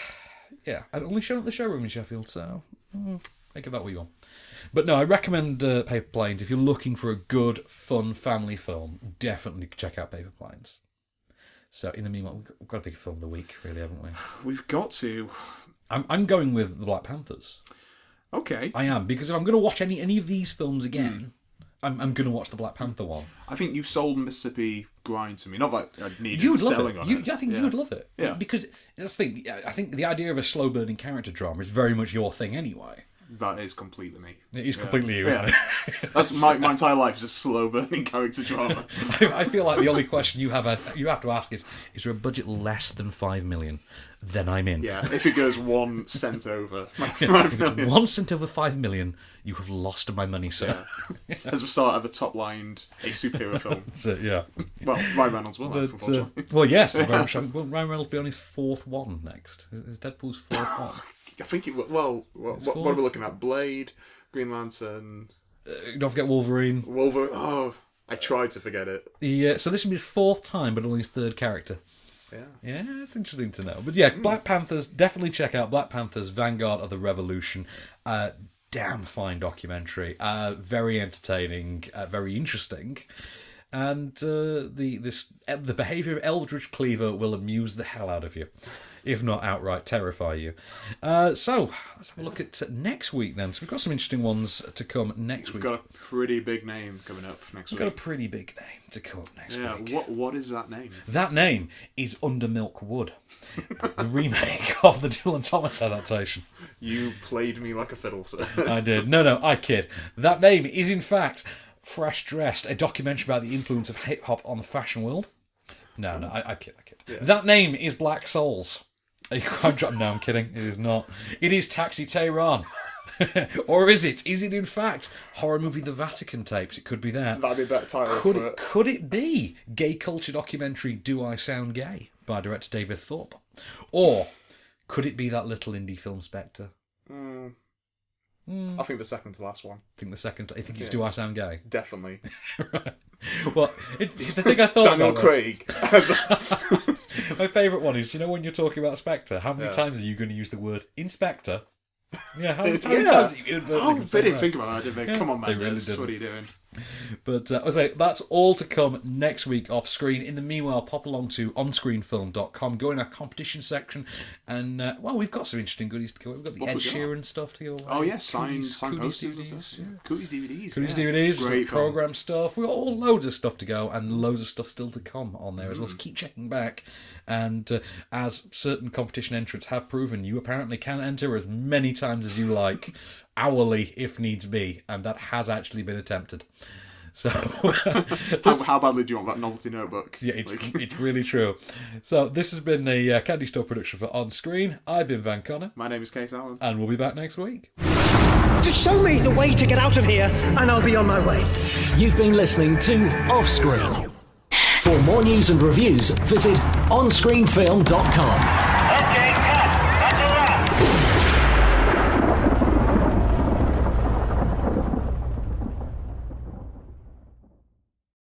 yeah, I'd only shown at the showroom in Sheffield, so... Make of that what you want. But no, I recommend Paper Planes. If you're looking for a good, fun family film, definitely check out Paper Planes. So, in the meanwhile, we've got to pick a film of the week, really, haven't we? We've got to. I'm going with the Black Panthers. Okay. I am, because if I'm going to watch any of these films again, I'm going to watch the Black Panther one. I think you've sold Mississippi Grind to me. Not that I need you would selling love it. on it. I think you would love it. Yeah. Because that's the thing. I think the idea of a slow-burning character drama is very much your thing anyway. That is completely me. It is completely you, isn't it? That's my entire life is just slow burning character drama. I feel like the only question you have to ask is there a budget less than $5 million? Then I'm in. Yeah, if it goes 1 cent over if it's 1 cent over $5 million, you have lost my money, sir. Yeah. As we start, have a top-lined a superhero film. That's it, yeah. Well, Ryan Reynolds will, unfortunately. Well, yes. Very much, will Ryan Reynolds be on his 4th one next? Is Deadpool's 4th one? I think it will. Well, what are we looking at? Blade, Green Lantern. Don't forget Wolverine. Oh, I tried to forget it. Yeah, so this will be his 4th time, but only his 3rd character. Yeah, it's interesting to know. But yeah, Black Panthers, definitely check out Black Panthers, Vanguard of the Revolution. Damn fine documentary. Very entertaining, very interesting. And the behaviour of Eldridge Cleaver will amuse the hell out of you, if not outright terrify you. So, let's have a look at next week then. So we've got some interesting ones to come next week. We've got a pretty big name coming up next week. We've got a pretty big name to come up next week. Yeah, what is that name? That name is Under Milk Wood, the remake of the Dylan Thomas adaptation. You played me like a fiddle, sir. I did. No, I kid. That name is, in fact, Fresh Dressed, a documentary about the influence of hip-hop on the fashion world. No, I kid. Yeah. That name is Black Souls. A crime drama. No, I'm kidding. It is not. It is Taxi Tehran. Or is it? Is it, in fact, horror movie The Vatican Tapes? It could be that. That'd be a better title for it. Could it be gay culture documentary Do I Sound Gay by director David Thorpe? Or could it be that little indie film Spectre? I think the second to last one. I think it's Do I Sound Gay? Definitely. Right. Well, it's the thing I thought Daniel about, Craig. My favourite one is, when you're talking about Spectre, how many times are you going to use the word inspector? Yeah, how many times are you they didn't think about that, did they? Come on, man. Really What are you doing? But I was like, that's all to come next week off screen. In the meanwhile, pop along to onscreenfilm.com, go in our competition section, and we've got some interesting goodies to go. We've got the Ed Sheeran stuff to go away. Oh yeah, signed posters and stuff. Cooties DVDs. Cooties DVDs, great program stuff. We've got all loads of stuff to go, and loads of stuff still to come on there as well. So keep checking back. And as certain competition entrants have proven, you apparently can enter as many times as you like, hourly if needs be, and that has actually been attempted. So, how badly do you want that novelty notebook? Yeah, it's really true. So this has been a Candystore production for OnScreen. I've been Van Connor. My name is Kase Allen. And we'll be back next week. Just show me the way to get out of here, and I'll be on my way. You've been listening to OffScreen. For more news and reviews, visit onscreenfilm.com.